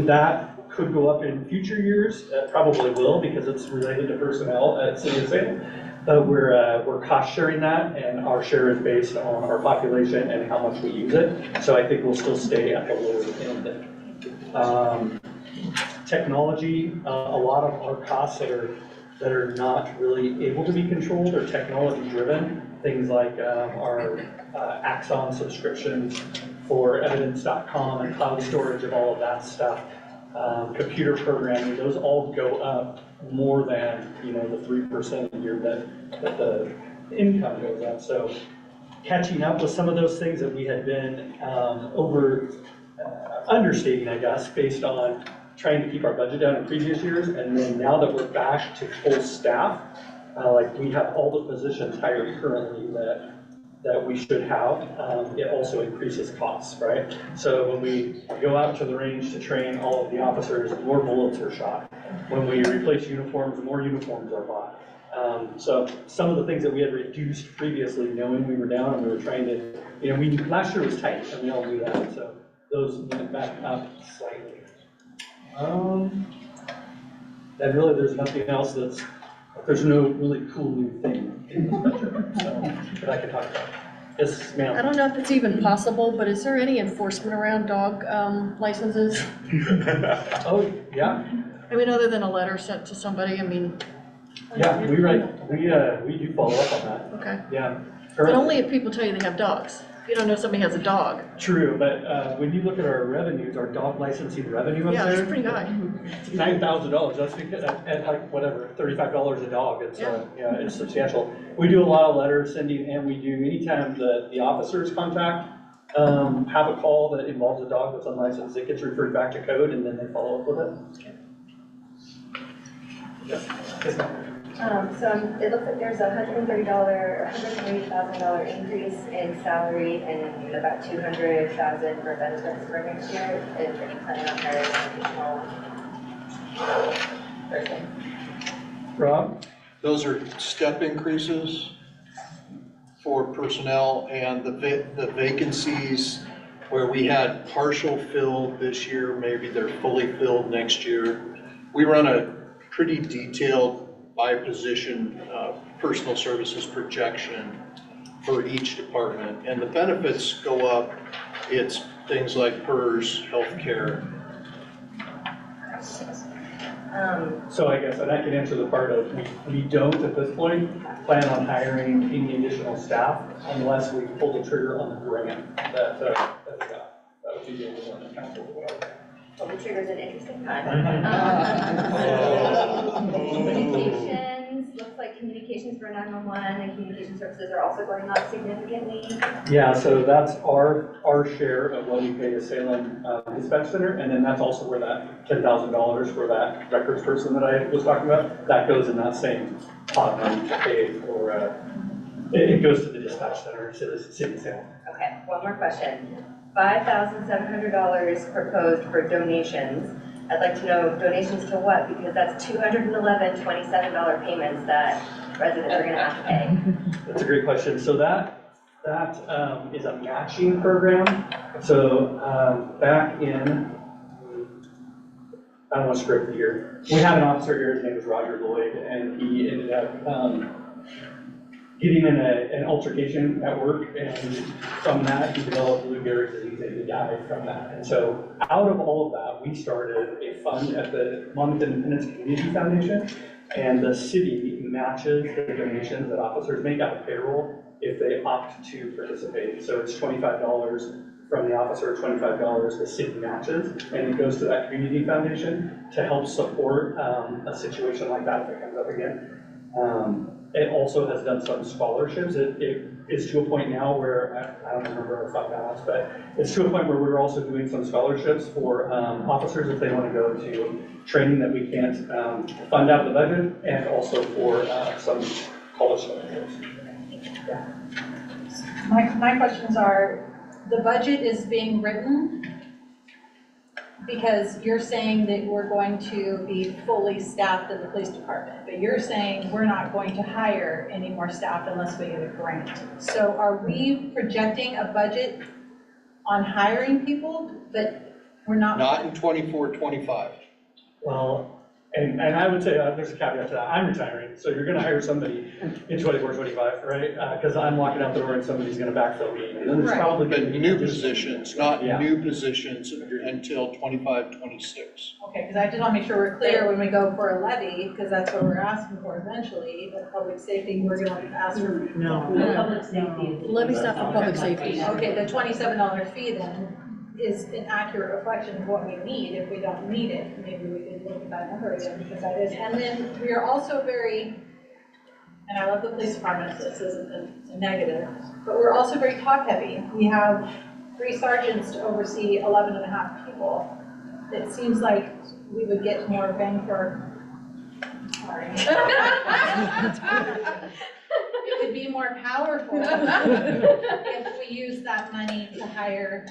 That could go up in future years. It probably will, because it's related to personnel at City of Salem. But we're cost sharing that, and our share is based on our population and how much we use it. So I think we'll still stay at the lower end. Technology, a lot of our costs that are not really able to be controlled are technology driven. Things like our Axon subscriptions for evidence.com and cloud storage of all of that stuff. Computer programming, those all go up more than, the 3% a year that the income goes up. So catching up with some of those things that we had been understating, I guess, based on trying to keep our budget down in previous years. And then now that we're back to full staff, like we have all the positions hired currently that we should have, it also increases costs, right? So when we go out to the range to train all of the officers, more bullets are shot. When we replace uniforms, more uniforms are bought. So some of the things that we had reduced previously, knowing we were down and we were trying to, last year was tight, and we all knew that, so those went back up slightly. And really, there's nothing else there's no really cool new thing in this budget, that I could talk about. Yes, ma'am. I don't know if it's even possible, but is there any enforcement around dog licenses? Oh, yeah. I mean, other than a letter sent to somebody, Yeah, we do follow up on that. Okay. Yeah. But only if people tell you they have dogs. You don't know somebody has a dog. True, but when you look at our revenues, our dog licensing revenue up there. Yeah, it's pretty high. It's $9,000, that's because, at like whatever, $35 a dog, it's substantial. We do a lot of letter sending, and we do, anytime the officers contact, have a call that involves a dog that's unlicensed, it gets referred back to code, and then they follow up with it. Yeah. So it looks like there's $130,000 increase in salary and about $200,000 for benefits for next year. Are you planning on hiring an additional person? Rob? Those are step increases for personnel, and the vacancies where we had partial filled this year, maybe they're fully filled next year. We run a pretty detailed by position personal services projection for each department, and the benefits go up. It's things like PERS, healthcare. So I guess, and I can answer the part of, we don't at this point plan on hiring any additional staff unless we pull the trigger on the grant that we got. That would be the only one that counts as well. Well, the trigger's an interesting time. Oh. Communications, looks like communications for 911 and communication services are also going up significantly. Yeah, so that's our share of what we pay to Salem Dispatch Center, and then that's also where that $10,000 for that records person that I was talking about, that goes in that same pot money to pay for, it goes to the dispatch center, to the city of Salem. Okay, one more question. $5,700 proposed for donations. I'd like to know donations to what, because that's 211 $27 payments that residents are gonna have to pay. That's a great question. So that is a matching program. So back in, I don't want to script the year. We had an officer here, his name was Roger Lloyd, and he ended up getting in an altercation at work, and from that, he developed Lou Gehrig's disease, and he died from that. And so out of all of that, we started a fund at the Monmouth Independence Community Foundation, and the city matches the donations that officers make out of payroll if they opt to participate. So it's $25 from the officer, $25 the city matches, and it goes to that community foundation to help support a situation like that if it comes up again. It also has done some scholarships. It is to a point now where, I don't remember our fund balance, but it's to a point where we're also doing some scholarships for officers if they want to go to training that we can't fund out of the budget, and also for some college scholarships. My questions are, the budget is being written because you're saying that we're going to be fully staffed in the police department, but you're saying we're not going to hire any more staff unless we get a grant. So are we projecting a budget on hiring people, but we're not? Not in 24, 25. Well, and I would say, there's a caveat to that, I'm retiring, so you're gonna hire somebody in 24, 25, right? Because I'm walking out the door and somebody's gonna backfill me, and then there's Right. probably But gonna be new positions, not Yeah. new positions until 25, 26. Okay, because I just want to make sure we're clear when we go for a levy, because that's what we're asking for eventually, but public safety, we're going to ask for. No. Public safety. Levy's not for public safety. Okay, the $27 fee then is an accurate reflection of what we need. If we don't need it, maybe we could look at that number again, because that is. And then we are also very, and I love the police department, so this isn't a negative, but we're also very top heavy. We have 3 sergeants to oversee 11 and a half people. It seems like we would get more bang for, sorry. It would be more powerful if we use that money to hire.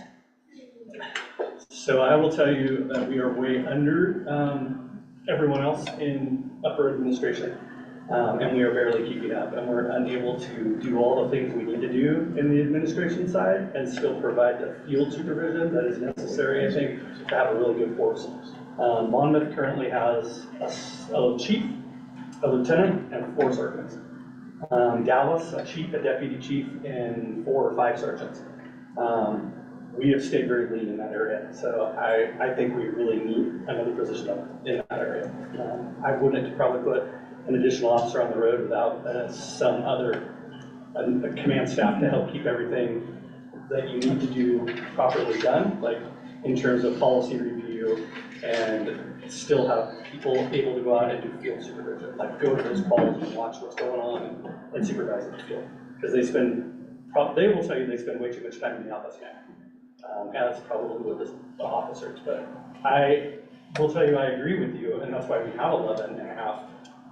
So I will tell you that we are way under everyone else in upper administration, and we are barely keeping up, and we're unable to do all the things we need to do in the administration side and still provide the field supervision that is necessary, I think, to have a really good force. Monmouth currently has a chief, a lieutenant, and 4 sergeants. Dallas, a chief, a deputy chief, and 4 or 5 sergeants. We have stayed very lean in that area, so I think we really need another position in that area. I wouldn't probably put an additional officer on the road without some other command staff to help keep everything that you need to do properly done, like in terms of policy review, and still have people able to go out and do field supervision, like go to those calls and watch what's going on and supervise in the field. Because they will tell you they spend way too much time in the office now. As probably with the officers, but I will tell you I agree with you, and that's why we have 11 and a half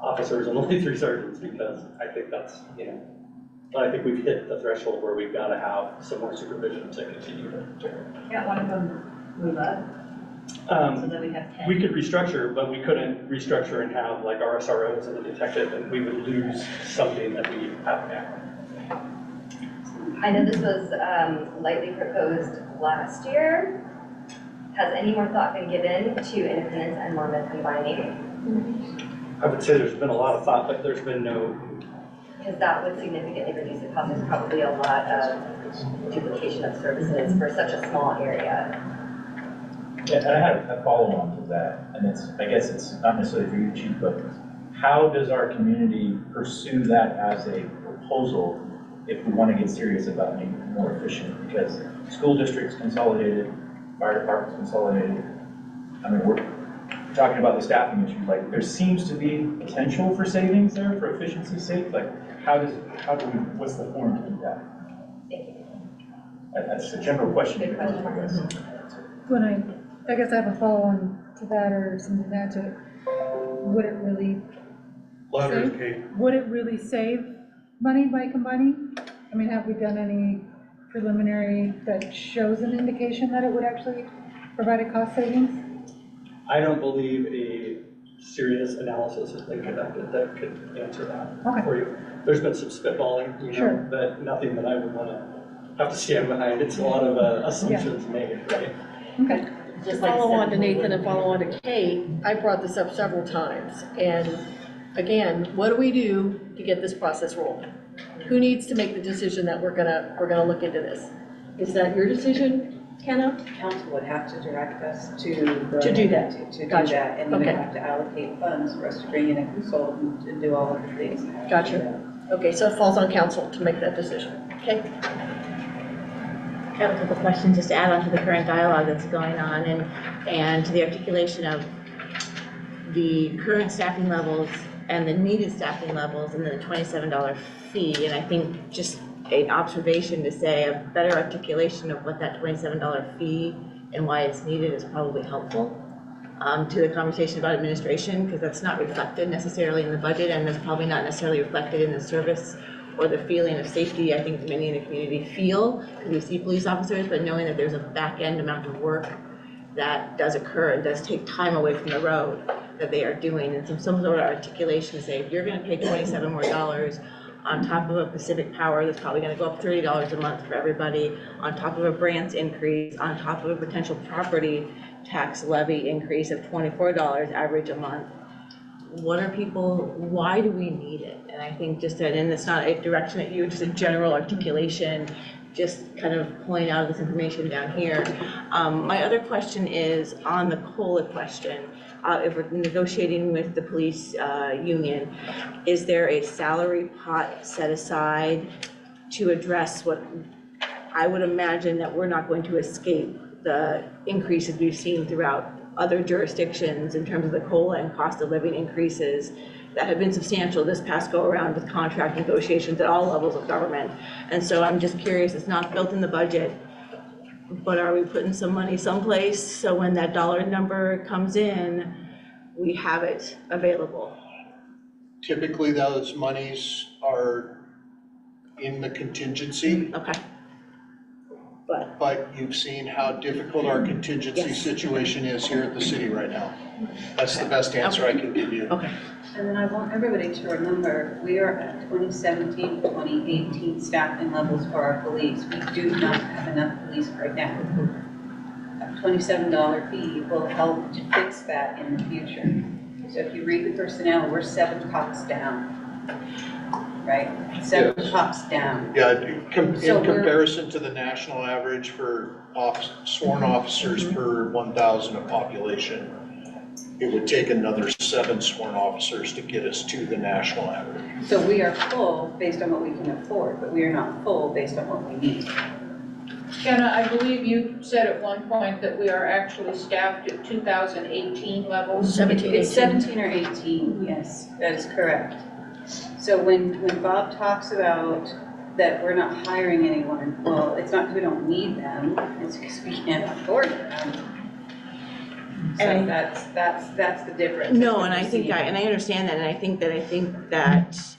officers and only 3 sergeants, because I think that's, I think we've hit the threshold where we've got to have some more supervision to continue to. Can't one of them move up? So that we have 10. We could restructure, but we couldn't restructure and have like our SROs and the detective, and we would lose something that we have now. I know this was lightly proposed last year. Has any more thought been given to Independence and Monmouth combining? I would say there's been a lot of thought, but there's been no. Because that would significantly reduce the cost. There's probably a lot of duplication of services for such a small area. Yeah, and I had a follow-on to that, and I guess it's not necessarily for you, Chief, but how does our community pursue that as a proposal if we want to get serious about making it more efficient? Because school districts consolidated, fire departments consolidated. I mean, we're talking about the staffing issue, like, there seems to be potential for savings there for efficiency's sake, like, what's the form to do that? That's a general question. When I guess I have a follow-on to that or something to add to it. Would it really Louder, save? Kate. Would it really save money by combining? I mean, have we done any preliminary that shows an indication that it would actually provide a cost savings? I don't believe a serious analysis has been conducted that could answer that for you. There's been some spitballing, you know, but nothing that I would want to have to stand behind. It's a lot of assumptions made, right? Okay. To follow on to Nathan and follow on to Kate, I brought this up several times. And again, what do we do to get this process rolling? Who needs to make the decision that we're gonna look into this? Is that your decision, Kenna? Council would have to direct us to do that. To do Gotcha. that, and you would Okay. have to allocate funds for us to bring in a consultant and do all of the things. Gotcha. Okay, so it falls on council to make that decision, okay? I have a couple questions just to add on to the current dialogue that's going on and to the articulation of the current staffing levels and the needed staffing levels and then the $27 fee. And I think just an observation to say a better articulation of what that $27 fee and why it's needed is probably helpful to the conversation about administration, because that's not reflected necessarily in the budget and it's probably not necessarily reflected in the service or the feeling of safety I think many in the community feel, because we see police officers, but knowing that there's a back end amount of work that does occur and does take time away from the road that they are doing, and some sort of articulation to say, if you're gonna pay $27 more on top of a Pacific Power that's probably gonna go up $30 a month for everybody, on top of a Brant's increase, on top of a potential property tax levy increase of $24 average a month, why do we need it? And I think just that, and it's not a direction at you, just a general articulation, just kind of pulling out of this information down here. My other question is on the COLA question. If we're negotiating with the police union, is there a salary pot set aside to address what I would imagine that we're not going to escape the increases we've seen throughout other jurisdictions in terms of the COLA and cost of living increases that have been substantial this past go around with contract negotiations at all levels of government. And so I'm just curious, it's not built in the budget, but are we putting some money someplace so when that dollar number comes in, we have it available? Typically, those monies are in the contingency. Okay. But you've seen how difficult our contingency situation is here at the city right now. That's the best answer I can give you. Okay. And then I want everybody to remember, we are at 2017, 2018 staffing levels for our police. We do not have enough police right now. A $27 fee will help to fix that in the future. So if you read the personnel, we're 7 cops down, right? 7 cops down. Yeah, in comparison to the national average for sworn officers per 1,000 of population, it would take another 7 sworn officers to get us to the national average. So we are full based on what we can afford, but we are not full based on what we need. Kenna, I believe you said at one point that we are actually staffed at 2018 levels. It's 17 or 18, yes, that is correct. So when Bob talks about that we're not hiring anyone, well, it's not because we don't need them, it's because we can't afford them. So And that's the difference. No, and I understand that, and I think that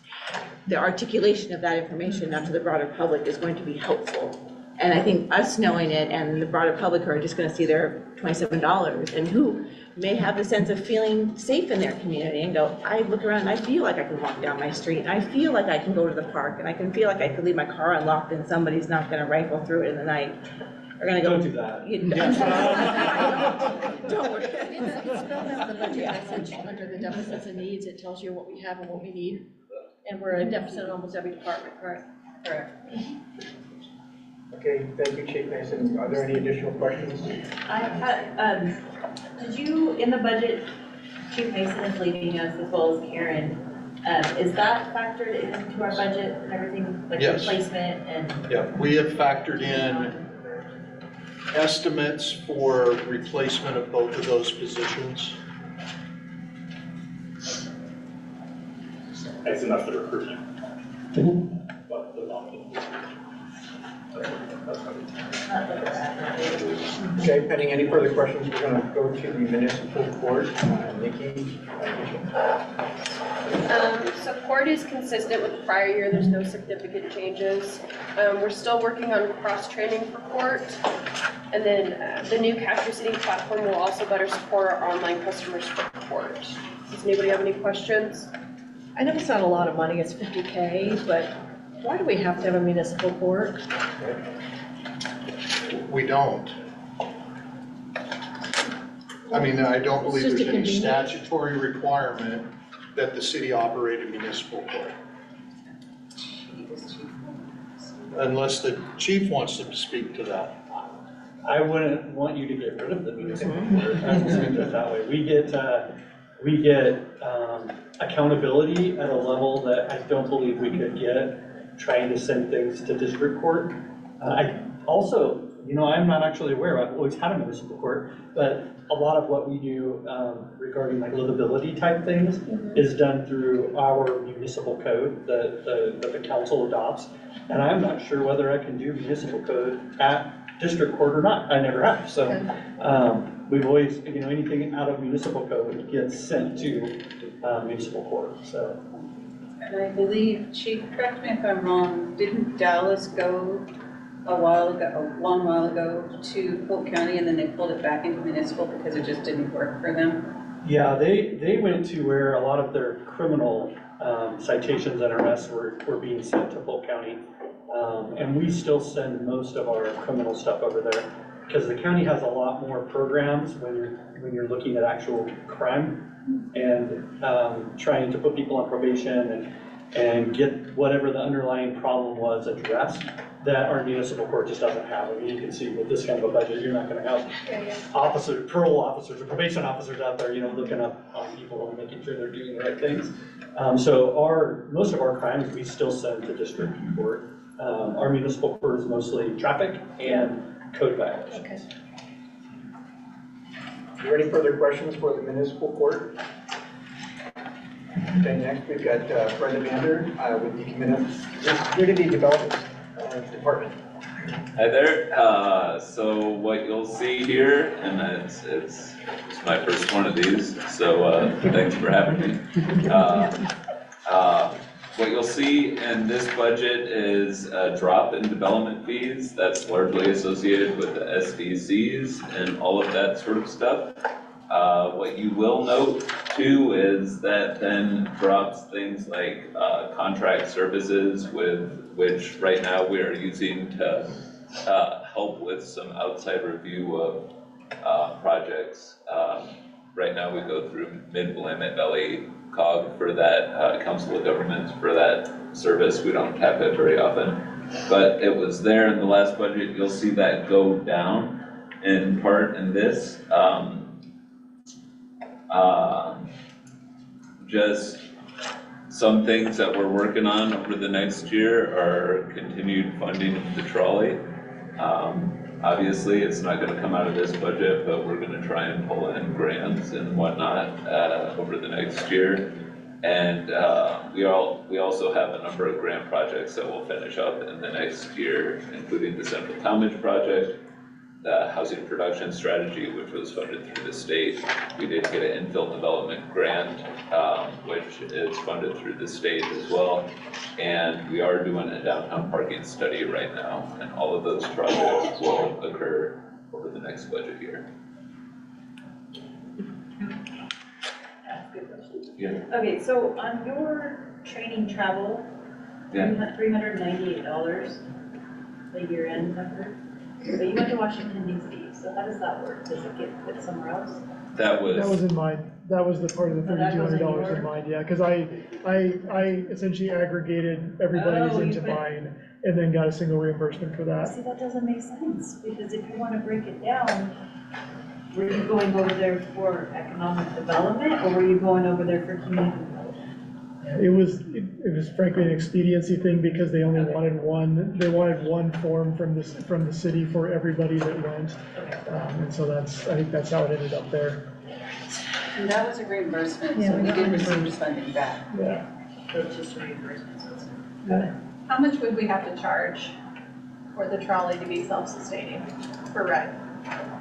the articulation of that information out to the broader public is going to be helpful. And I think us knowing it and the broader public who are just gonna see their $27 and who may have the sense of feeling safe in their community and go, I look around and I feel like I can walk down my street, and I feel like I can go to the park, and I can feel like I could leave my car unlocked and somebody's not gonna rifle through it in the night. We're gonna go. Don't do that. Don't worry. It's spelled out in the budget message under the deficits and needs. It tells you what we have and what we need. And we're in deficit in almost every department, correct? Correct. Okay, thank you, Chief Mason. Are there any additional questions? I had, did you, in the budget, Chief Mason is leaving us as well as Karen, is that factored into our budget and everything, like Yes. replacement and? Yeah, we have factored in estimates for replacement of both of those positions? That's enough for recruitment. But the Okay, pending any further questions, we're gonna go to the municipal court. Nikki? Support is consistent with the prior year, there's no significant changes. We're still working on cross-training for court. And then the new cash receiving platform will also better support our online customers for court. Does anybody have any questions? I know it's not a lot of money, it's 50K, but why do we have to have a municipal court? We don't. I mean, I don't believe It's just there's a any convenience. statutory requirement that the city operate a municipal court. Unless the chief wants to speak to that. I wouldn't want you to get rid of the municipal court, I will say it that way. We get accountability at a level that I don't believe we could get trying to send things to district court. I also, I'm not actually aware, I've always had a municipal court, but a lot of what we do regarding like livability type things is done through our municipal code that the council adopts. And I'm not sure whether I can do municipal code at district court or not. I never have. So we've always, anything out of municipal code gets sent to municipal court, so. And I believe, Chief, correct me if I'm wrong, didn't Dallas go a long while ago to Polk County and then they pulled it back into municipal because it just didn't work for them? Yeah, they went to where a lot of their criminal citations and arrests were being sent to Polk County. And we still send most of our criminal stuff over there because the county has a lot more programs when you're looking at actual crime and trying to put people on probation and get whatever the underlying problem was addressed that our municipal court just doesn't have. I mean, you can see with this kind of a budget, you're not gonna have parole officers or probation officers out there, looking up on people and making sure they're doing the right things. So most of our crimes, we still send to district court. Our municipal court is mostly traffic and code violations. Okay. Are there any further questions for the municipal court? Okay, next we've got Brenda Vander with the Community Development Department. Hi there. So what you'll see here, and it's my first one of these, so thanks for having me. What you'll see in this budget is a drop in development fees that's largely associated with the SDCs and all of that sort of stuff. What you will note too is that then drops things like contract services, with which right now we are using to help with some outside review of projects. Right now we go through Mid-Willamette Valley COG for that, Council of Governments for that service. We don't tap it very often, but it was there in the last budget. You'll see that go down in part in this. Just some things that we're working on over the next year are continued funding of the trolley. Obviously, it's not going to come out of this budget, but we're going to try and pull in grants and whatnot over the next year. And we also have a number of grant projects that will finish up in the next year, including the Central Talmadge project, the housing production strategy, which was funded through the state. We did get an infill development grant, which is funded through the state as well. And we are doing a downtown parking study right now, and all of those projects will occur over the next budget year. That's a good question. Yeah. Okay, so on your training travel, Yeah. you had $398, the year-end number. But you went to Washington DC, so how does that work? Does it get put somewhere else? That was in mine. That was the part of the Oh, that goes in $3,200 your- in mine, yeah, because I essentially aggregated everybody's Oh, into you put- mine and then got a single reimbursement for that. See, that doesn't make sense, because if you want to break it down, were you going over there for economic development, or were you going over there for community development? It was frankly an expediency thing because they only wanted one form from the city for everybody that went. And so I think that's how it ended up there. And that was a reimbursement, Yeah, so we we got did receive reimbursed. funding back. Yeah. So it's just a reimbursement, so it's. How much would we have to charge for the trolley to be self-sustaining per ride?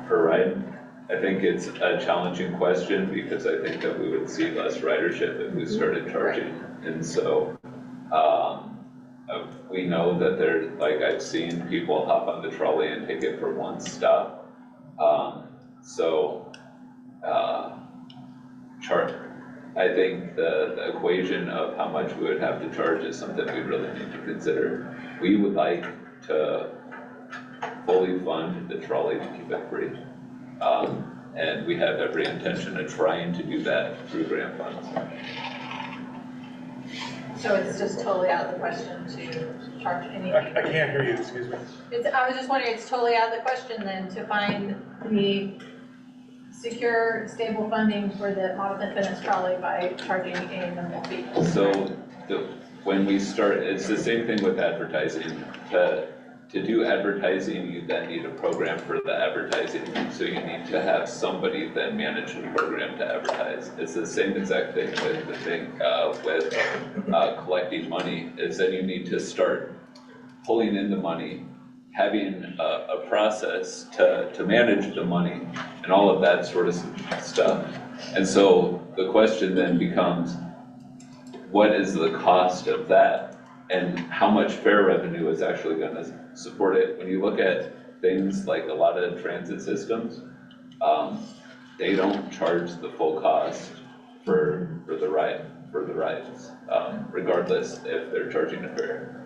Per ride? I think it's a challenging question because I think that we would see less ridership if we started charging. And so, we know that there's, like, I've seen people hop on the trolley and take it for one stop. I think the equation of how much we would have to charge is something we really need to consider. We would like to fully fund the trolley to keep it free. And we have every intention of trying to do that through grant funds. So it's just totally out of the question to charge anything? I can't hear you, excuse me. I was just wondering, it's totally out of the question then to find the secure, stable funding for the model fitness trolley by charging a minimal fee? So when we start, it's the same thing with advertising. To do advertising, you then need a program for the advertising. So you need to have somebody then manage the program to advertise. It's the same exact thing with collecting money, is then you need to start pulling in the money, having a process to manage the money and all of that sort of stuff. And so the question then becomes, what is the cost of that? And how much fare revenue is actually going to support it? When you look at things like a lot of transit systems, they don't charge the full cost for the rides, regardless if they're charging a fare.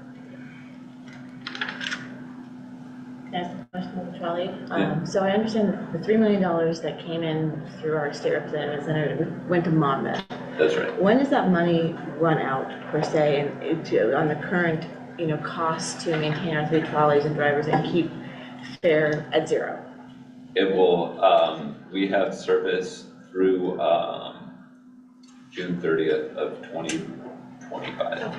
Can I ask a question of the trolley? Yeah. So I understand the $3 million that came in through our state representatives and it went to Monmouth. That's right. When does that money run out, per se, on the current, cost to maintain our 3 trolleys and drivers and keep fare at 0? It will, we have service through June 30th of 2025.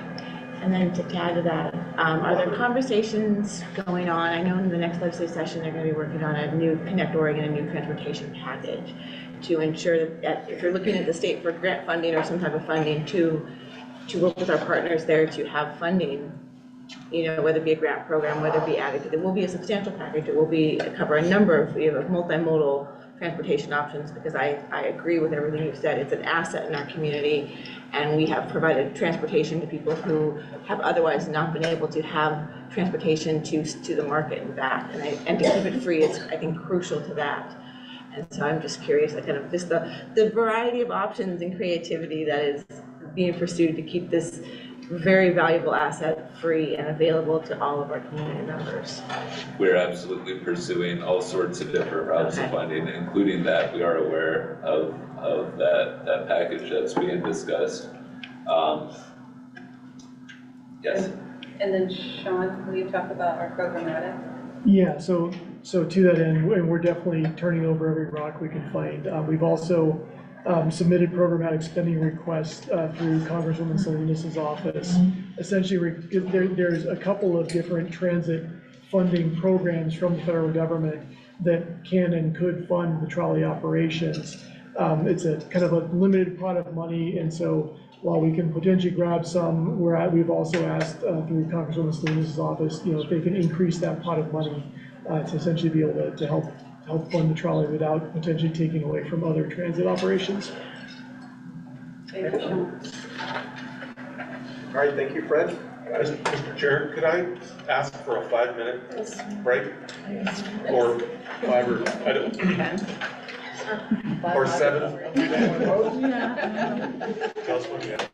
And then to add to that, are there conversations going on? I know in the next legislative session, they're going to be working on a new Connect Oregon, a new transportation package to ensure that if you're looking at the state for grant funding or some type of funding to work with our partners there to have funding, whether it be a grant program, whether it be added, it will be a substantial package. It will cover a number of multimodal transportation options, because I agree with everything you've said. It's an asset in our community, and we have provided transportation to people who have otherwise not been able to have transportation to the market and back. And to keep it free is, I think, crucial to that. And so I'm just curious, just the variety of options and creativity that is being pursued to keep this very valuable asset free and available to all of our community members. We're absolutely pursuing all sorts of different routes of funding, including that. We are aware of that package that's being discussed. Yes. And then Sean, will you talk about our programmatic? Yeah, so to that end, and we're definitely turning over every rock we can find. We've also submitted programmatic spending requests through Congresswoman Salinas' office. Essentially, there's a couple of different transit funding programs from the federal government that can and could fund the trolley operations. It's a kind of a limited pot of money, and so while we can potentially grab some, we've also asked through Congresswoman Salinas' office, if they can increase that pot of money to essentially be able to help fund the trolley without potentially taking away from other transit operations. All right, thank you, Fred. Mr. Chair, could I ask for a 5-minute break? Or 5 or, I don't, or 7? Tell us when you have.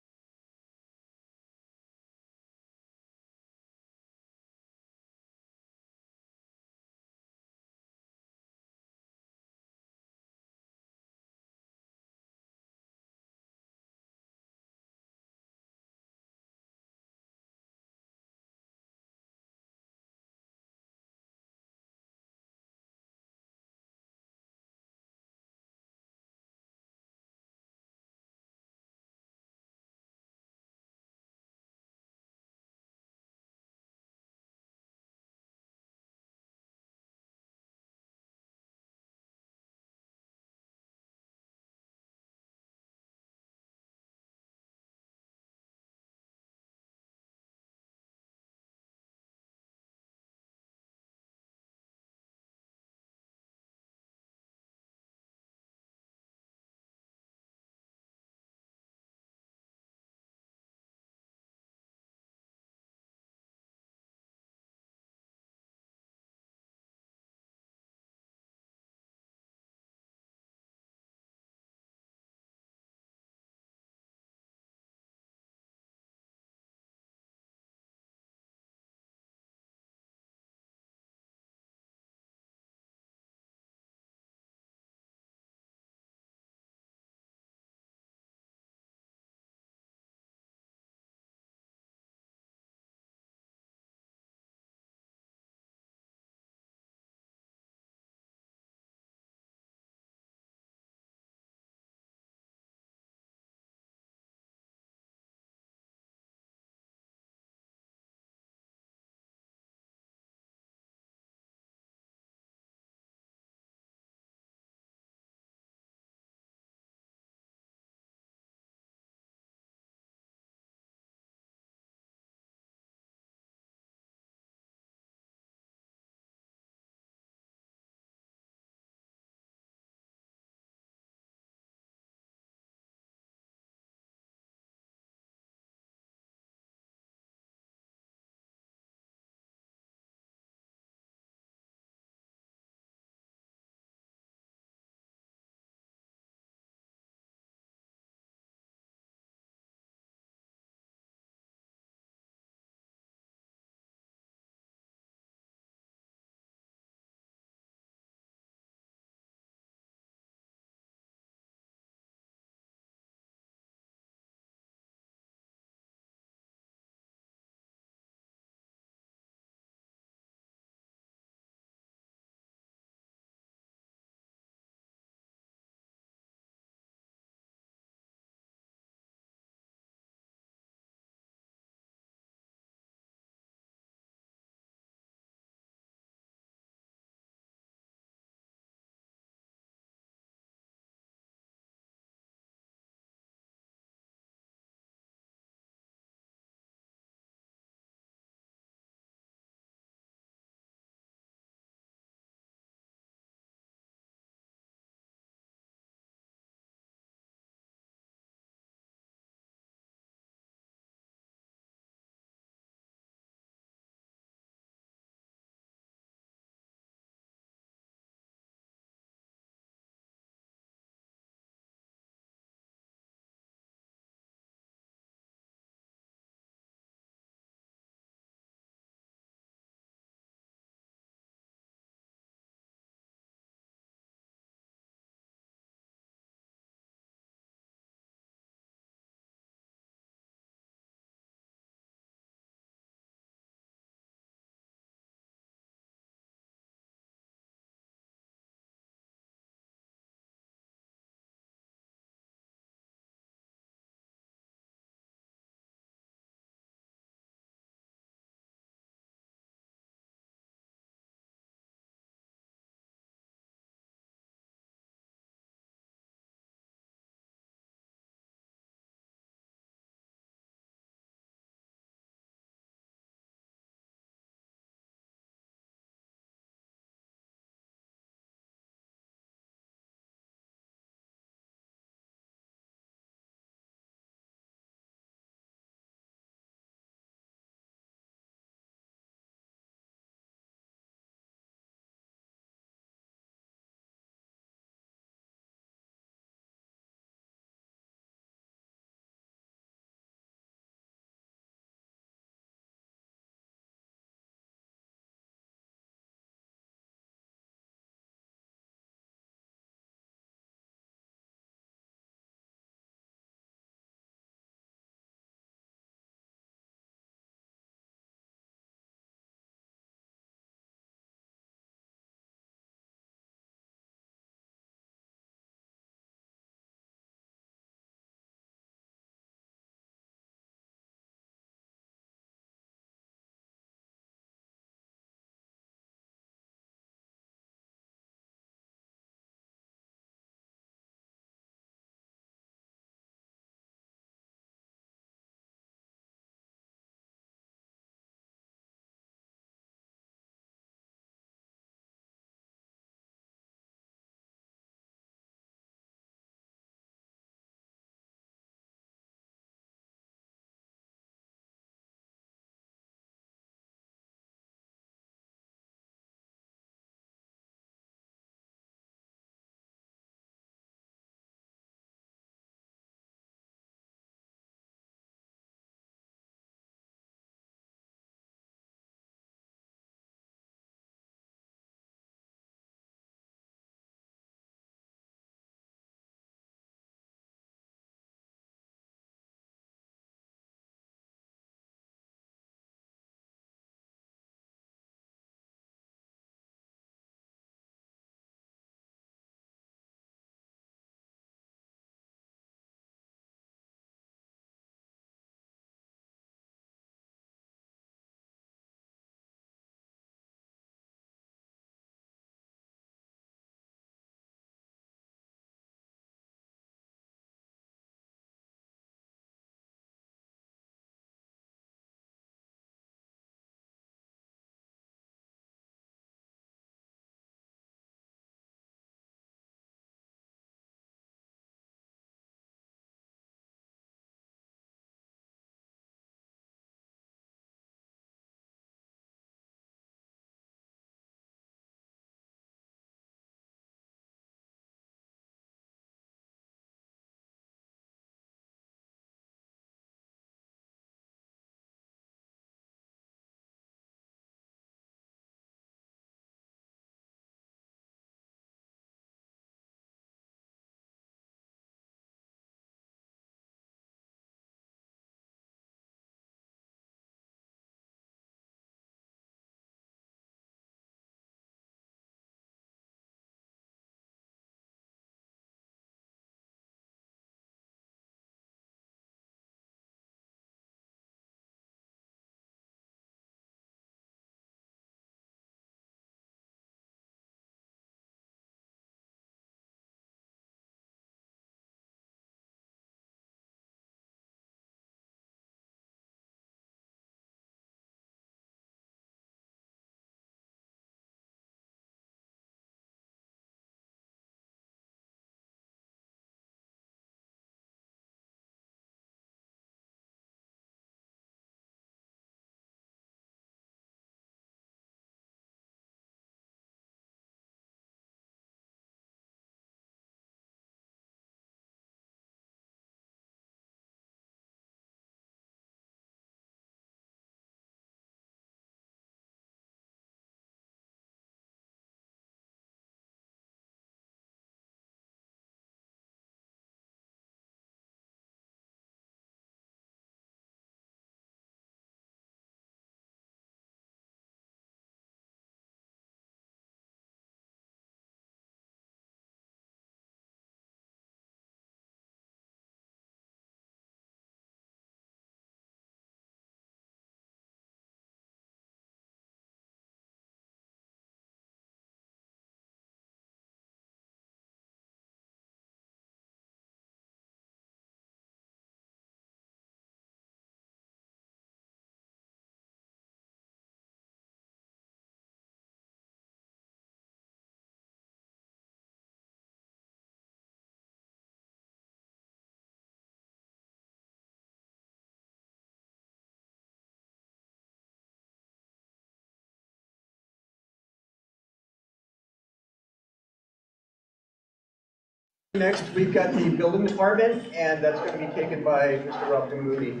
Next, we've got the building department, and that's going to be taken by Mr. Robin Moody.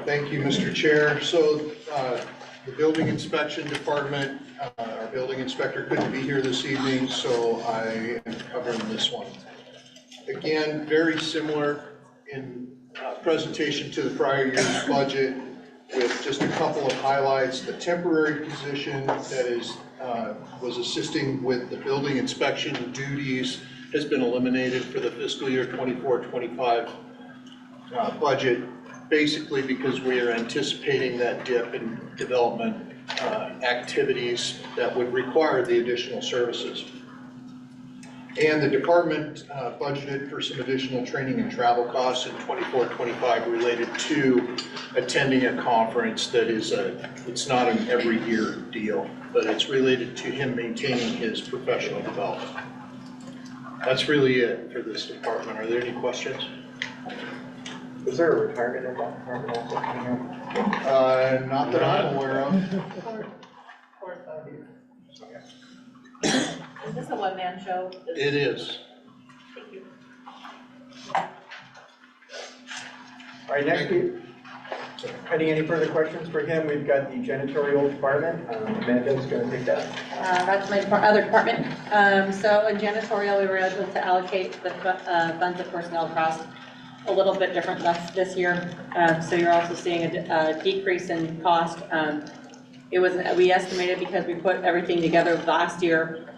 Thank you, Mr. Chair. So the building inspection department, our building inspector couldn't be here this evening, so I am covering this one. Again, very similar in presentation to the prior year's budget, with just a couple of highlights. The temporary position that is was assisting with the building inspection duties has been eliminated for the fiscal year 24-25 budget, basically because we are anticipating that dip in development activities that would require the additional services. And the department budgeted for some additional training and travel costs in 24-25 related to attending a conference that is it's not an every year deal, but it's related to him maintaining his professional development. That's really it for this department. Are there any questions? Is there a retirement in that department also coming up? Not that I'm aware of. Is this a one-man show? It is. Thank you. All right, next pending any further questions for him, we've got the janitorial department. Amanda's going to take that. That's my other department. So in janitorial, we were able to allocate the funds of personnel costs a little bit different this year. So you're also seeing a decrease in cost. We estimated, because we put everything together last year,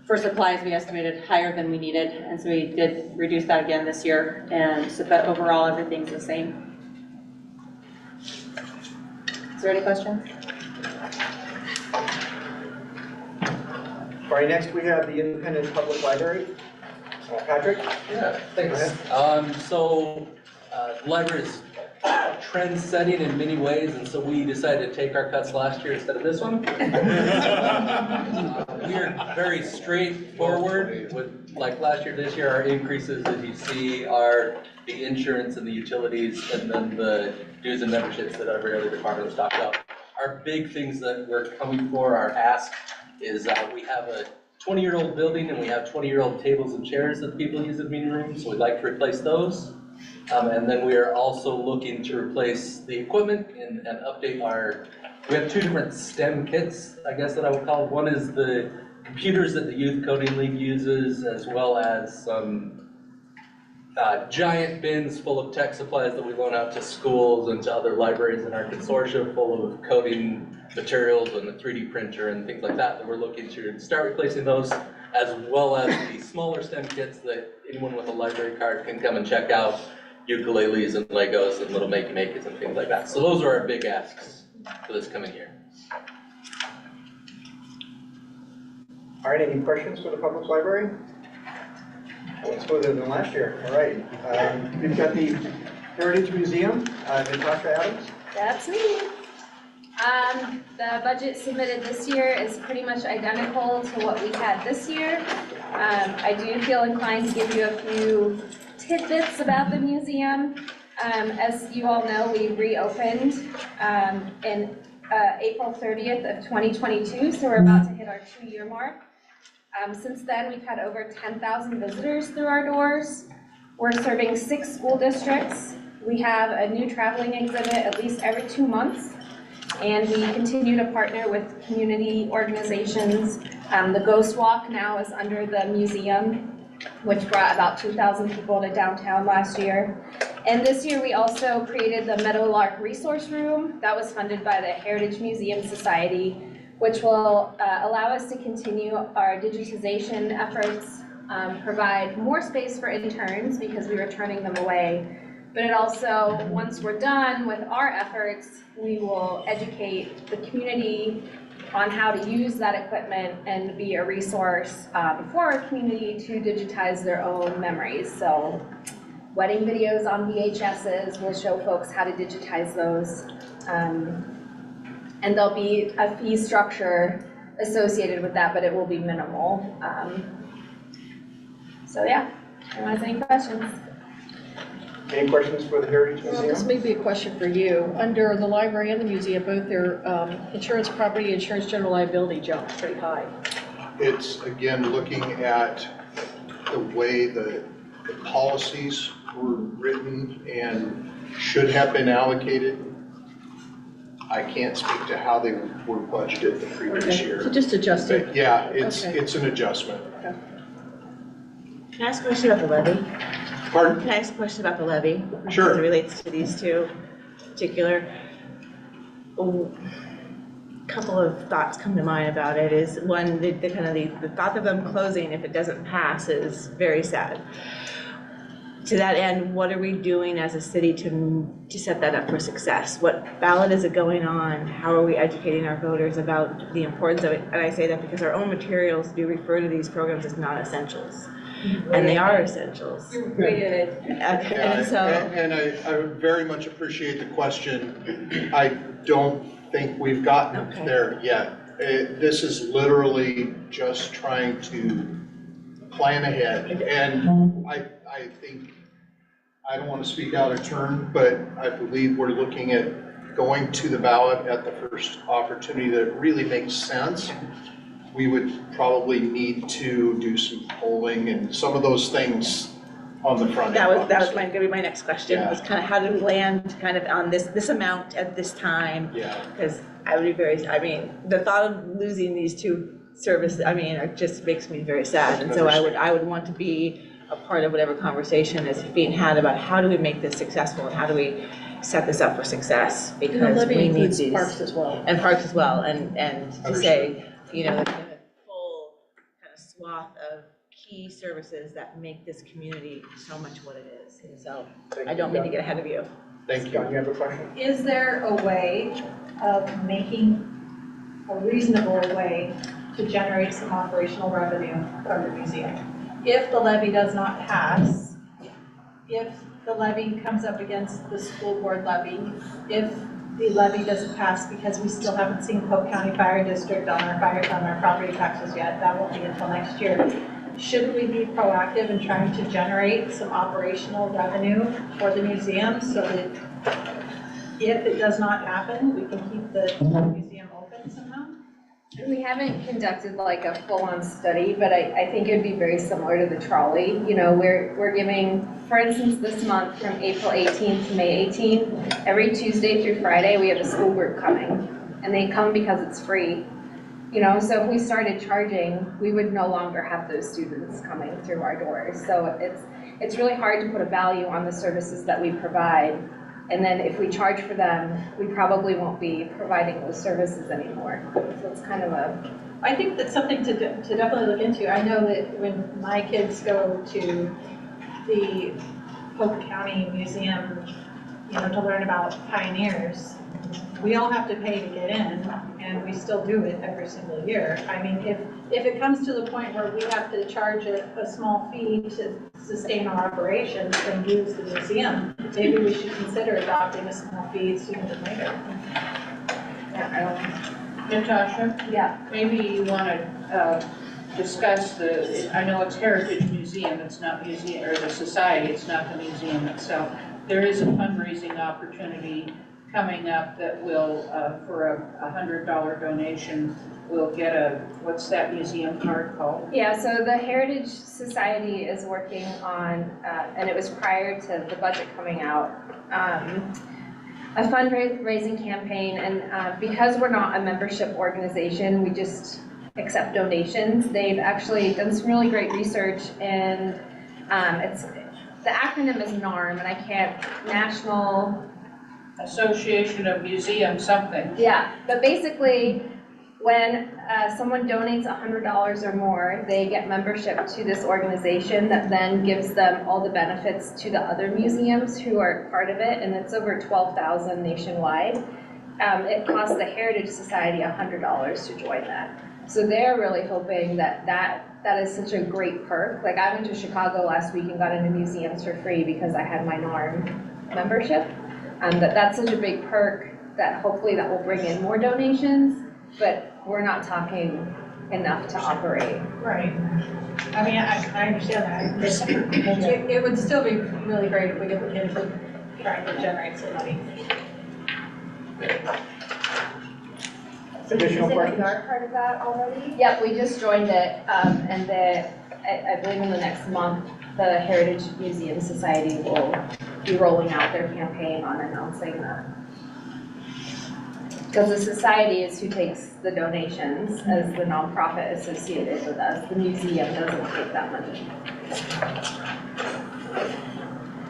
for supplies, we estimated higher than we needed, and so we did reduce that again this year. And so, but overall, everything's the same. Is there any questions? All right, next we have the Independent Public Library. Patrick? Yeah, thanks. So the library is trend-setting in many ways, and so we decided to take our cuts last year instead of this one. We are very straightforward with, like last year, this year, our increases, as you see, are the insurance and the utilities, and then the dues and memberships that every other department has talked about. Our big things that we're coming for, our ask, is we have a 20-year-old building and we have 20-year-old tables and chairs that people use in meeting rooms, so we'd like to replace those. And then we are also looking to replace the equipment and update we have two different STEM kits, I guess that I would call it. One is the computers that the Youth Coding League uses, as well as some giant bins full of tech supplies that we loan out to schools and to other libraries in our consortium, full of coding materials and the 3D printer and things like that we're looking to start replacing those, as well as the smaller STEM kits that anyone with a library card can come and check out, ukuleles and Legos and little makey-makers and things like that. So those are our big asks for this coming year. All right, any questions for the public library? Let's go than last year. All right, we've got the Heritage Museum, Natasha Adams. That's me. The budget submitted this year is pretty much identical to what we had this year. I do feel inclined to give you a few tidbits about the museum. As you all know, we reopened in April 30th of 2022, so we're about to hit our 2-year mark. Since then, we've had over 10,000 visitors through our doors. We're serving 6 school districts. We have a new traveling exhibit at least every 2 months. And we continue to partner with community organizations. The Ghost Walk now is under the museum, which brought about 2,000 people to downtown last year. And this year we also created the Meadowlark Resource Room that was funded by the Heritage Museum Society, which will allow us to continue our digitization efforts, provide more space for interns because we were turning them away. But it also, once we're done with our efforts, we will educate the community on how to use that equipment and be a resource for our community to digitize their own memories. So wedding videos on VHSs, we'll show folks how to digitize those. And there'll be a fee structure associated with that, but it will be minimal. So yeah, anyone has any questions? Any questions for the Heritage Well, this may be a question for you. Under the library and the museum, both their insurance, property insurance, general liability jumped pretty high. It's, again, looking at the way the policies were written and should have been allocated. I can't speak to how they were budgeted the previous Okay, year. so just adjust it. But yeah, it's Okay. an adjustment. Can I ask a question about the levy? Pardon? Can I ask a question about the levy? Sure. As it relates to these two particular. Couple of thoughts come to mind about it is, one, the thought of them closing if it doesn't pass is very sad. To that end, what are we doing as a city to set that up for success? What ballot is it going on? How are we educating our voters about the importance of it? And I say that because our own materials do refer to these programs as non-essentials. And they are essentials. And so. And I very much appreciate the question. I don't think we've gotten there yet. This is literally just trying to plan ahead. And I think, I don't want to speak out of turn, but I believe we're looking at going to the ballot at the first opportunity that really makes sense. We would probably need to do some polling and some of those things on the front end. That was gonna be my next question, was kind of how do we land kind of on this amount at this time? Yeah. Because I would be the thought of losing these two services, it just makes me very sad. And so I would want to be a part of whatever conversation is being had about how do we make this successful and how do we set this up for success? Because we need these. Parks as well. And parks as well, and to say, the kind of full kind of swath of key services that make this community so much what it is. And so I don't mean to get ahead of you. Thank you. John, you have a question? Is there a way of making a reasonable way to generate some operational revenue from the museum? If the levy does not pass, if the levy comes up against the school board levy, if the levy doesn't pass because we still haven't seen Polk County Fire District on our property taxes yet, that won't be until next year. Shouldn't we be proactive in trying to generate some operational revenue for the museum so that if it does not happen, we can keep the museum open somehow? We haven't conducted like a full-on study, but I think it'd be very similar to the trolley. We're giving, for instance, this month from April 18th to May 18th, every Tuesday through Friday, we have a school group coming. And they come because it's free. So if we started charging, we would no longer have those students coming through our doors. So it's really hard to put a value on the services that we provide. And then if we charge for them, we probably won't be providing those services anymore. So it's kind of I think that's something to definitely look into. I know that when my kids go to the Polk County Museum, to learn about pioneers, we all have to pay to get in, and we still do it every single year. If it comes to the point where we have to charge a small fee to sustain our operations and use the museum, maybe we should consider adopting a small fee sooner than later. Yeah, I don't know. Natasha? Yeah. Maybe you want to discuss I know it's Heritage Museum, it's not museum, or the society, it's not the museum itself. There is a fundraising opportunity coming up that will, for a $100 donation, we'll get what's that museum card called? Yeah, so the Heritage Society is working on, and it was prior to the budget coming out, a fundraising campaign. And because we're not a membership organization, we just accept donations. They've actually done some really great research, and the acronym is NARM, and I can't, National Association of Museum something. Yeah, but basically, when someone donates $100 or more, they get membership to this organization that then gives them all the benefits to the other museums who are part of it, and it's over 12,000 nationwide. It costs the Heritage Society $100 to join that. So they're really hoping that is such a great perk. Like, I went to Chicago last week and got into museums for free because I had my NARM membership. That's such a big perk that hopefully that will bring in more donations, but we're not talking enough to operate. Right. I understand that. It would still be really great if we could look into trying to generate some money. Additional questions? Is the part of that already? Yep, we just joined it, and I believe in the next month, the Heritage Museum Society will be rolling out their campaign on announcing that. Because the society is who takes the donations as the nonprofit associated with us. The museum doesn't take that money.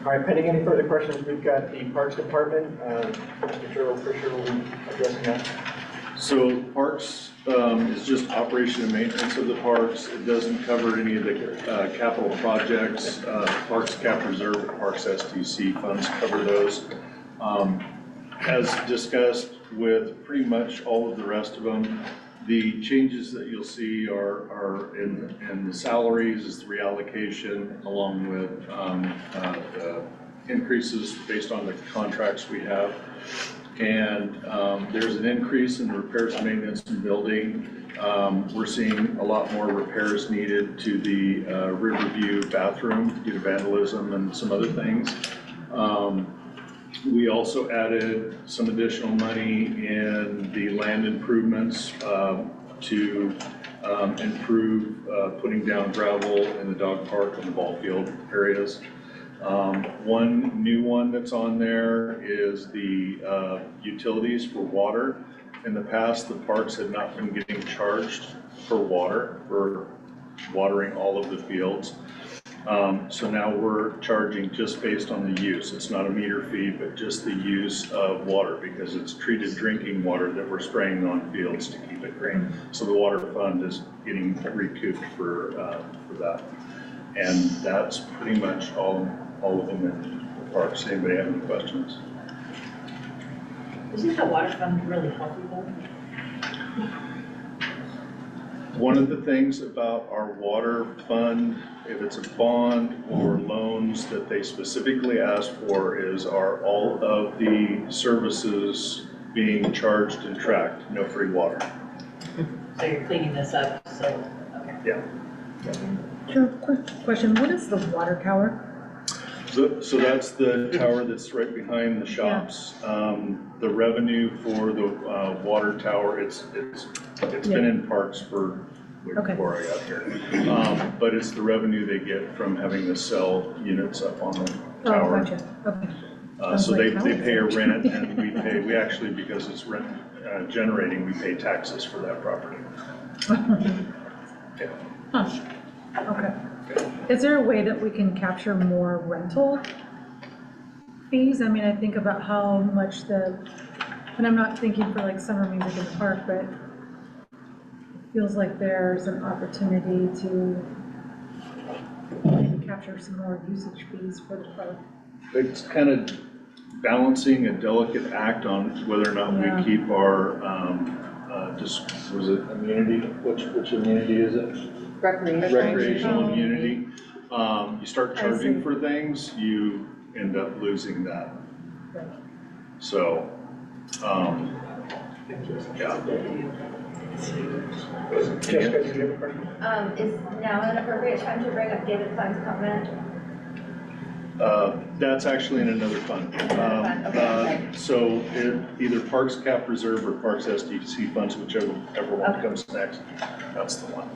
All right, pending any further questions, we've got the Parks Department. Mr. Gerald Fisher will be addressing that. So parks is just operation and maintenance of the parks. It doesn't cover any of the capital projects. Parks Cap Reserve, Parks STC funds cover those. As discussed with pretty much all of the rest of them, the changes that you'll see are in the salaries is the reallocation along with the increases based on the contracts we have. And there's an increase in repairs, maintenance, and building. We're seeing a lot more repairs needed to the Riverview bathroom due to vandalism and some other things. We also added some additional money in the land improvements to improve putting down gravel in the dog park and the ball field areas. One new one that's on there is the utilities for water. In the past, the parks had not been getting charged for water, for watering all of the fields. So now we're charging just based on the use. It's not a meter fee, but just the use of water because it's treated drinking water that we're spraying on fields to keep it green. So the water fund is getting recouped for that. And that's pretty much all within the parks. Anybody have any questions? Isn't the water fund really healthy though? One of the things about our water fund, if it's a bond or loans that they specifically ask for is are all of the services being charged and tracked, no free water. So you're cleaning this up, so, okay. Yeah. Sure, quick question, what is the water tower? So that's the tower that's right behind the shops. The revenue for the water tower, it's been in parks for way before I got here. But it's the revenue they get from having to sell units up on the tower. Oh, gotcha, okay. So they pay a rent and we actually, because it's rent generating, we pay taxes for that property. Yeah. Huh, okay. Is there a way that we can capture more rental fees? I mean, I think about how much and I'm not thinking for like summer music in the park, but it feels like there's an opportunity to maybe capture some more usage fees for the park. It's kind of balancing a delicate act on whether or not we keep our, was it immunity? Which immunity is it? Recreational immunity. You start charging for things, you end up losing that. So, yeah. Jessica, do you have a question? Is now an appropriate time to bring up David Klein's comment? That's actually in another fund. So either Parks Cap Reserve or Parks SDC funds, whichever one comes next, that's the one.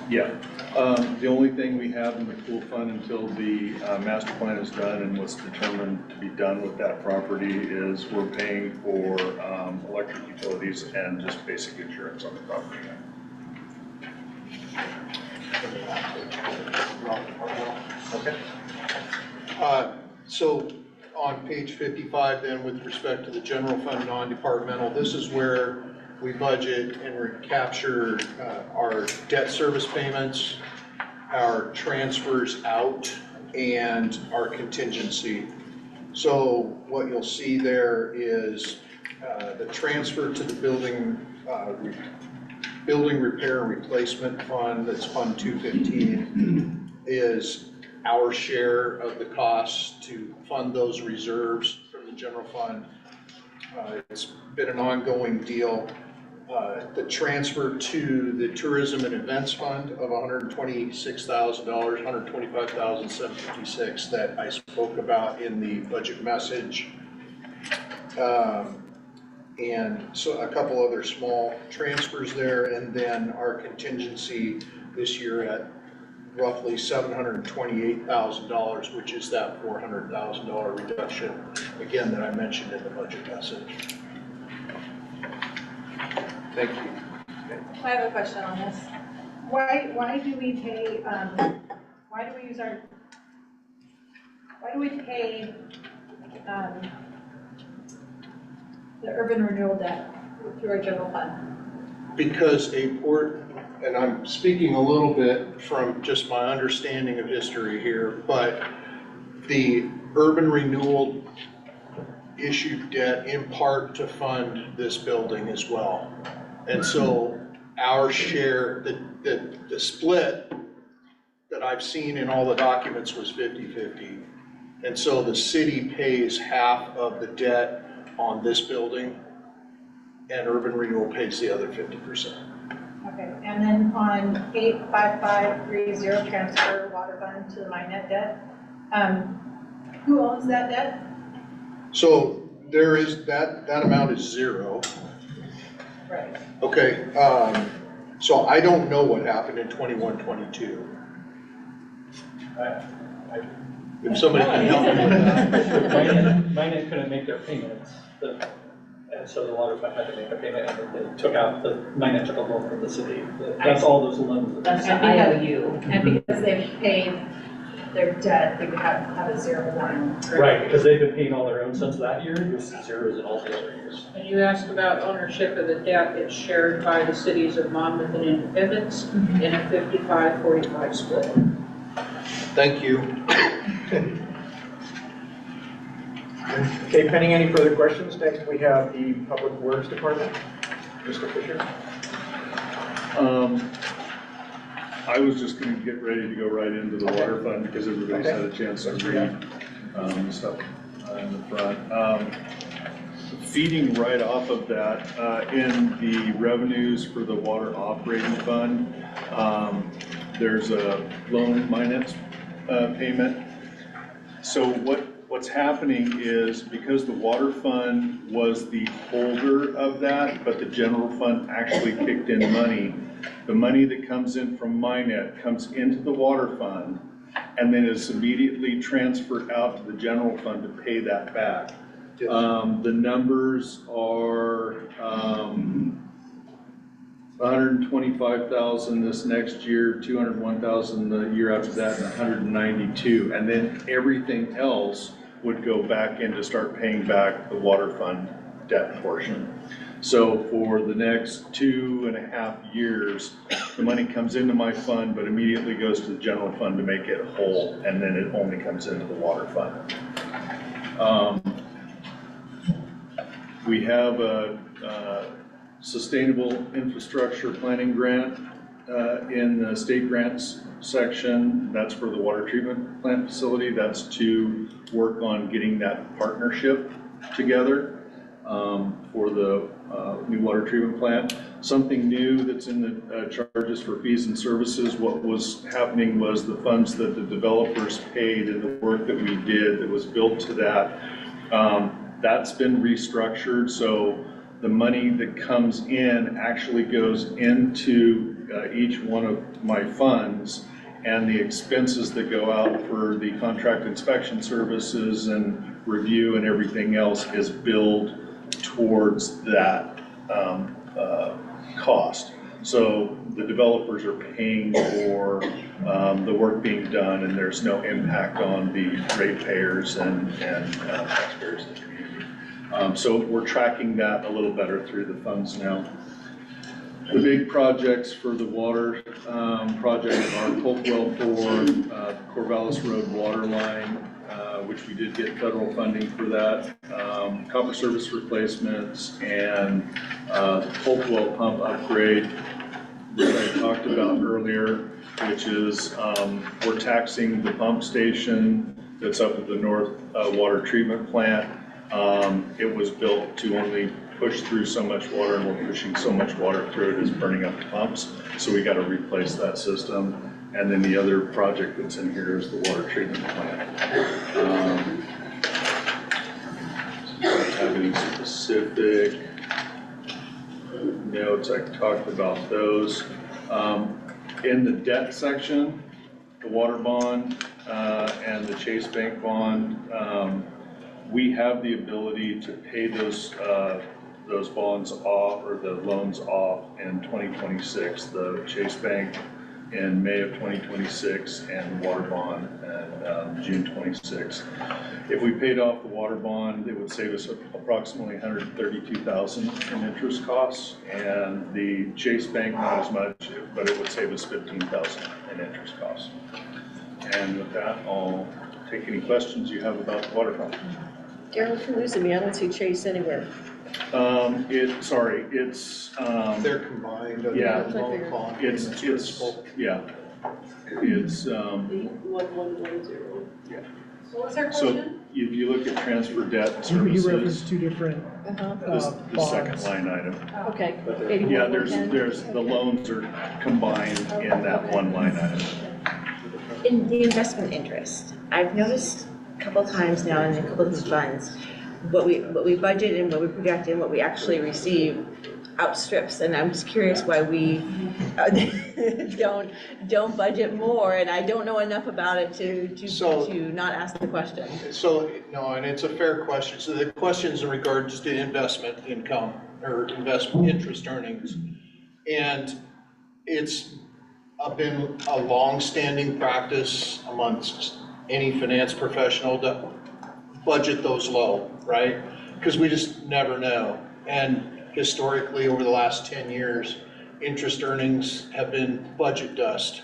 Yeah. The only thing we have in the pool fund until the master plan is done and what's determined to be done with that property is we're paying for electric utilities and just basic insurance on the property. Okay. So on page 55 then, with respect to the general fund non-departmental, this is where we budget and recapture our debt service payments, our transfers out, and our contingency. So what you'll see there is the transfer to the building repair and replacement fund, that's Fund 215, is our share of the costs to fund those reserves from the general fund. It's been an ongoing deal. The transfer to the Tourism and Events Fund of $126,000, $125,756 that I spoke about in the budget message. and so a couple other small transfers there, and then our contingency this year at roughly $728,000, which is that $400,000 reduction, again, that I mentioned in the budget message. Thank you. I have a question on this. Why do we pay, why do we pay, the urban renewal debt through our general fund? Because and I'm speaking a little bit from just my understanding of history here, but the urban renewal issued debt in part to fund this building as well. And so our share, the split that I've seen in all the documents was 50-50. And so the city pays half of the debt on this building, and urban renewal pays the other 50%. Okay, and then on 85530 transfer water fund to the MyNet debt, who owns that debt? So there is, that amount is zero. Right. Okay, so I don't know what happened in 21-22. If somebody can help me with that. MyNet couldn't make their payments, and so the water fund had to make a payment, and they took out, MyNet took a loan from the city. That's all those loans. That's the IOU. And because they've paid their debt, they would have a 0-1. Right, because they've been paying all their own since that year, you'll see zeros in all the other years. And you asked about ownership of the debt. It's shared by the cities of Monmouth and Independence in a 55-45 split. Thank you. Okay, pending any further questions, next we have the Public Works Department. Mr. Fisher. I was just gonna get ready to go right into the water fund because everybody's had a chance to read stuff in the front. Feeding right off of that, in the revenues for the water operating fund, there's a loan MyNet payment. So what's happening is because the water fund was the holder of that, but the general fund actually kicked in money, the money that comes in from MyNet comes into the water fund and then is immediately transferred out to the general fund to pay that back. The numbers are 125,000 this next year, 201,000 the year after that, and 192. And then everything else would go back in to start paying back the water fund debt portion. So for the next 2.5 years, the money comes into my fund, but immediately goes to the general fund to make it whole, and then it only comes into the water fund. We have a sustainable infrastructure planning grant in the state grants section. That's for the water treatment plant facility. That's to work on getting that partnership together for the new water treatment plant. Something new that's in the charges for fees and services. What was happening was the funds that the developers paid and the work that we did that was built to that, that's been restructured. So the money that comes in actually goes into each one of my funds, and the expenses that go out for the contract inspection services and review and everything else is billed towards that cost. So the developers are paying for the work being done, and there's no impact on the ratepayers and taxpayers in the community. So we're tracking that a little better through the funds now. The big projects for the water project are Coltwell 4, Corvallis Road water line, which we did get federal funding for that, copper service replacements, and Coltwell pump upgrade, which I talked about earlier, which is we're taxing the pump station that's up at the North Water Treatment Plant. It was built to only push through so much water, and we're pushing so much water through it, it's burning up the pumps. So we got to replace that system. And then the other project that's in here is the water treatment plant. Don't have any specific notes, I talked about those. In the debt section, the water bond and the Chase Bank bond, we have the ability to pay those bonds off, or the loans off, in 2026. The Chase Bank in May of 2026 and the water bond in June 26. If we paid off the water bond, it would save us approximately $132,000 in interest costs, and the Chase Bank not as much, but it would save us $15,000 in interest costs. And with that, I'll take any questions you have about the water fund. Darryl, if you're losing me, I don't see Chase anywhere. It's. They're combined. Yeah, Loan it's, yeah. It's, 1110. yeah. So what's our So question? if you look at transfer debt He services, referenced two different, the second line item. Okay. Yeah, there's, the loans are combined in that one line item. In the investment interest, I've noticed a couple times now in a couple of these funds, what we budget and what we project and what we actually receive outstrips, and I'm just curious why we don't budget more, and I don't know enough about it to not ask the question. So, no, and it's a fair question. So the question's in regards to investment income or investment interest earnings. And it's been a long-standing practice amongst any finance professional to budget those low, right? Because we just never know. And historically, over the last 10 years, interest earnings have been budget dust.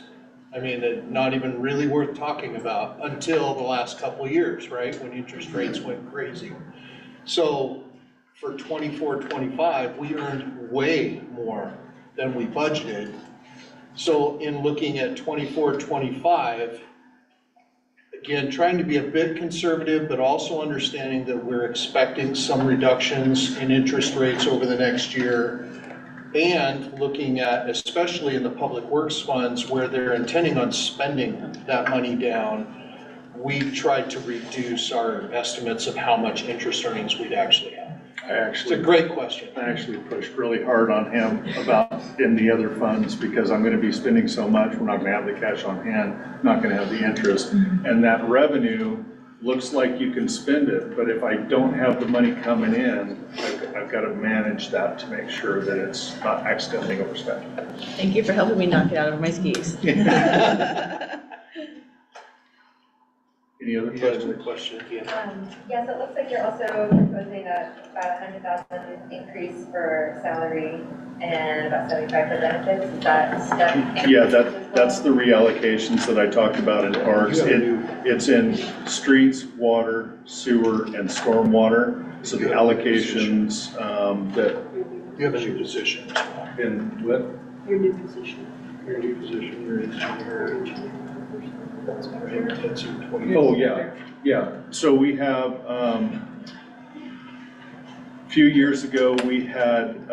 I mean, not even really worth talking about until the last couple of years, right? When interest rates went crazy. So for 24-25, we earned way more than we budgeted. So in looking at 24-25, again, trying to be a bit conservative, but also understanding that we're expecting some reductions in interest rates over the next year, and looking at, especially in the public works funds where they're intending on spending that money down, we've tried to reduce our estimates of how much interest earnings we'd actually have. It's a great question. I actually pushed really hard on him about in the other funds, because I'm gonna be spending so much, we're not gonna have the cash on hand, not gonna have the interest. And that revenue looks like you can spend it, but if I don't have the money coming in, I've gotta manage that to make sure that it's not accidentally overspent. Thank you for helping me knock it out of my skis. Any other questions? Yes, it looks like you're also proposing about $100,000 increase for salary and about 75 for benefits. Is that step? Yeah, that's the reallocations that I talked about in parks. It's in streets, water, sewer, and stormwater. So the allocations that. You have a new position. In what? Your new position. Your new position, your engineer. Oh, yeah. So we have, a few years ago, we had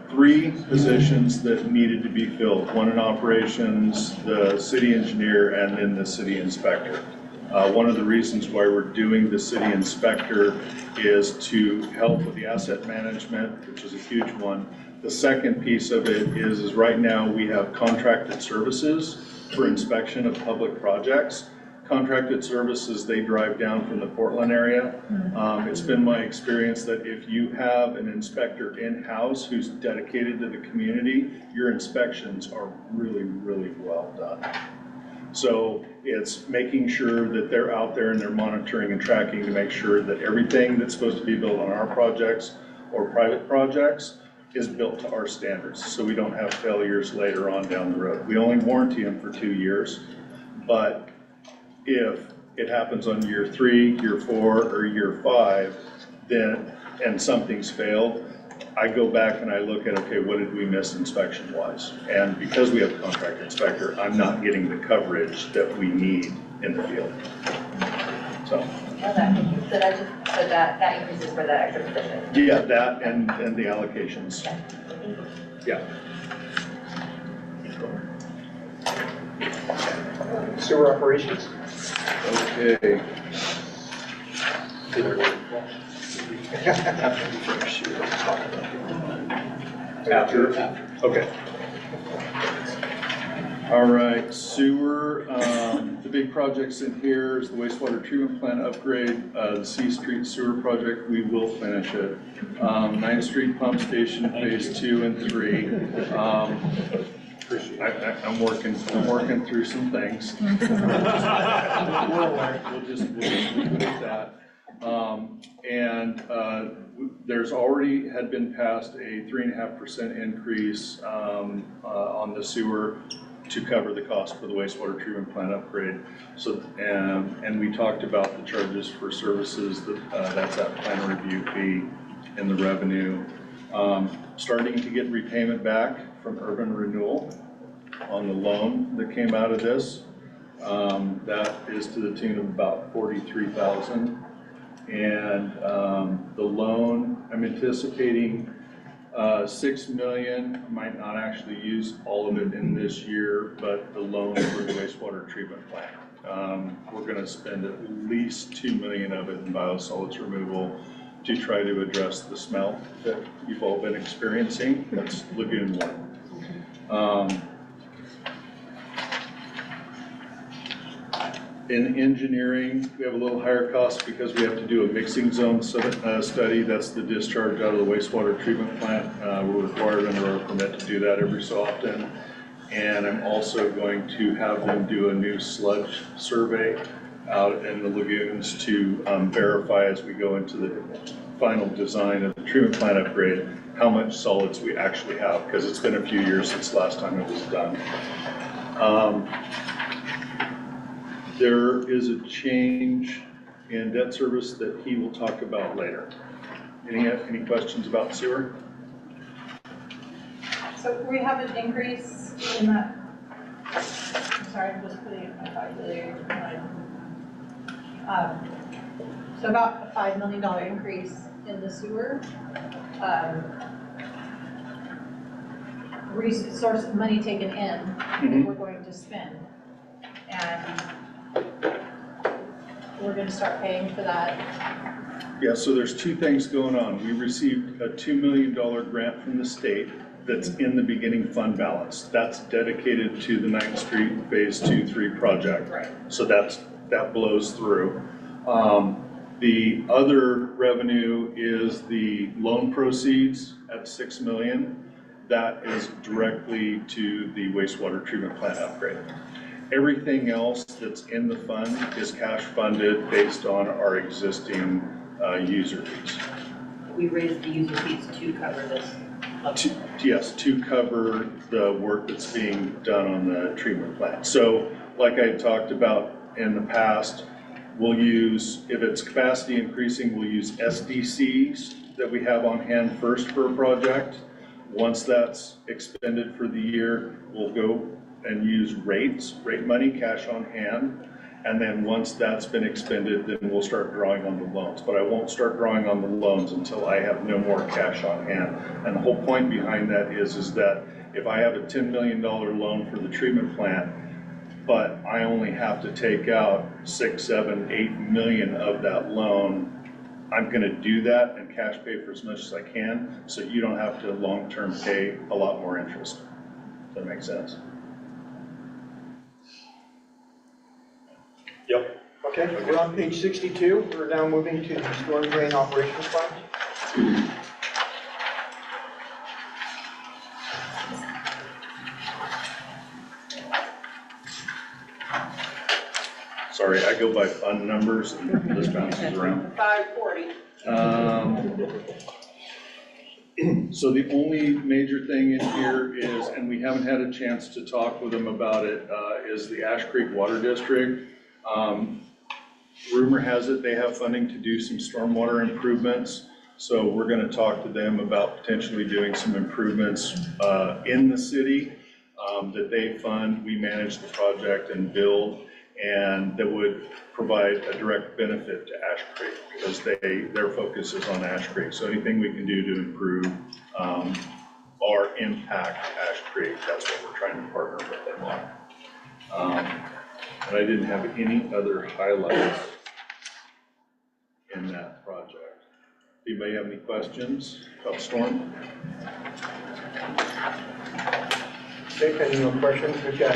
3 positions that needed to be filled. One in operations, the city engineer, and then the city inspector. One of the reasons why we're doing the city inspector is to help with the asset management, which is a huge one. The second piece of it is right now we have contracted services for inspection of public projects. Contracted services, they drive down from the Portland area. It's been my experience that if you have an inspector in-house who's dedicated to the community, your inspections are really, really well done. So it's making sure that they're out there and they're monitoring and tracking to make sure that everything that's supposed to be built on our projects or private projects is built to our standards, so we don't have failures later on down the road. We only warranty them for 2 years, but if it happens on year 3, year 4, or year 5, then, and something's failed, I go back and I look at, okay, what did we miss inspection-wise? And because we have a contract inspector, I'm not getting the coverage that we need in the field. So that increases for that extra position? yeah, that and the allocations. Yeah. Sewer operations? Okay. After? Okay. All right, sewer, the big projects in here is the wastewater treatment plant upgrade, the C Street sewer project, we will finish it. 9th Street pump station phase 2 and 3. I'm working through some things. We'll just leave it at that. There's already had been passed a 3.5% increase on the sewer to cover the cost for the wastewater treatment plant upgrade. So, and we talked about the charges for services, that's that plan review fee and the revenue. Starting to get repayment back from Urban Renewal on the loan that came out of this. That is to the tune of about $43,000. And the loan, I'm anticipating 6 million, might not actually use all of it in this year, but the loan for the wastewater treatment plant. We're gonna spend at least 2 million of it in biosolids removal to try to address the smell that you've all been experiencing. That's Lagoon 1. In engineering, we have a little higher cost because we have to do a mixing zone study. That's the discharge out of the wastewater treatment plant. We're required under our permit to do that every so often. And I'm also going to have them do a new sludge survey out in the lagoons to verify as we go into the final design of the treatment plant upgrade, how much solids we actually have, because it's been a few years since the last time it was done. There is a change in debt service that he will talk about later. Any questions about sewer? So we have an increase in that, I'm sorry, I'm just putting it in my calculator. So about a $5 million increase in the sewer. Resource money taken in, that we're going to spend. And we're gonna start paying for that. Yeah, so there's two things going on. We received a $2 million grant from the state that's in the beginning fund balance. That's dedicated to the 9th Street Phase 2-3 project. Right. So that blows through. The other revenue is the loan proceeds at $6 million. That is directly to the wastewater treatment plant upgrade. Everything else that's in the fund is cash funded based on our existing user fees. We raised the user fees to cover this. Yes, to cover the work that's being done on the treatment plant. So like I talked about in the past, we'll use, if it's capacity increasing, we'll use SDCs that we have on hand first for a project. Once that's expended for the year, we'll go and use rate money, cash on hand. And then once that's been expended, then we'll start drawing on the loans. But I won't start drawing on the loans until I have no more cash on hand. And the whole point behind that is that if I have a $10 million loan for the treatment plant, but I only have to take out 6, 7, 8 million of that loan, I'm gonna do that and cash pay for as much as I can, so you don't have to long-term pay a lot more interest. Does that make sense? Yep. Okay, we're on page 62. We're now moving to the storm drain operations fund. Sorry, I go by fund numbers and this bounces around. 540. So the only major thing in here is, and we haven't had a chance to talk with them about it, is the Ash Creek Water District. Rumor has it they have funding to do some stormwater improvements. So we're gonna talk to them about potentially doing some improvements in the city that they fund. We manage the project and build, and that would provide a direct benefit to Ash Creek because their focus is on Ash Creek. So anything we can do to improve or impact Ash Creek, that's what we're trying to partner with them on. And I didn't have any other highlights in that project. Anybody have any questions about storm? Okay, pending no questions, we've got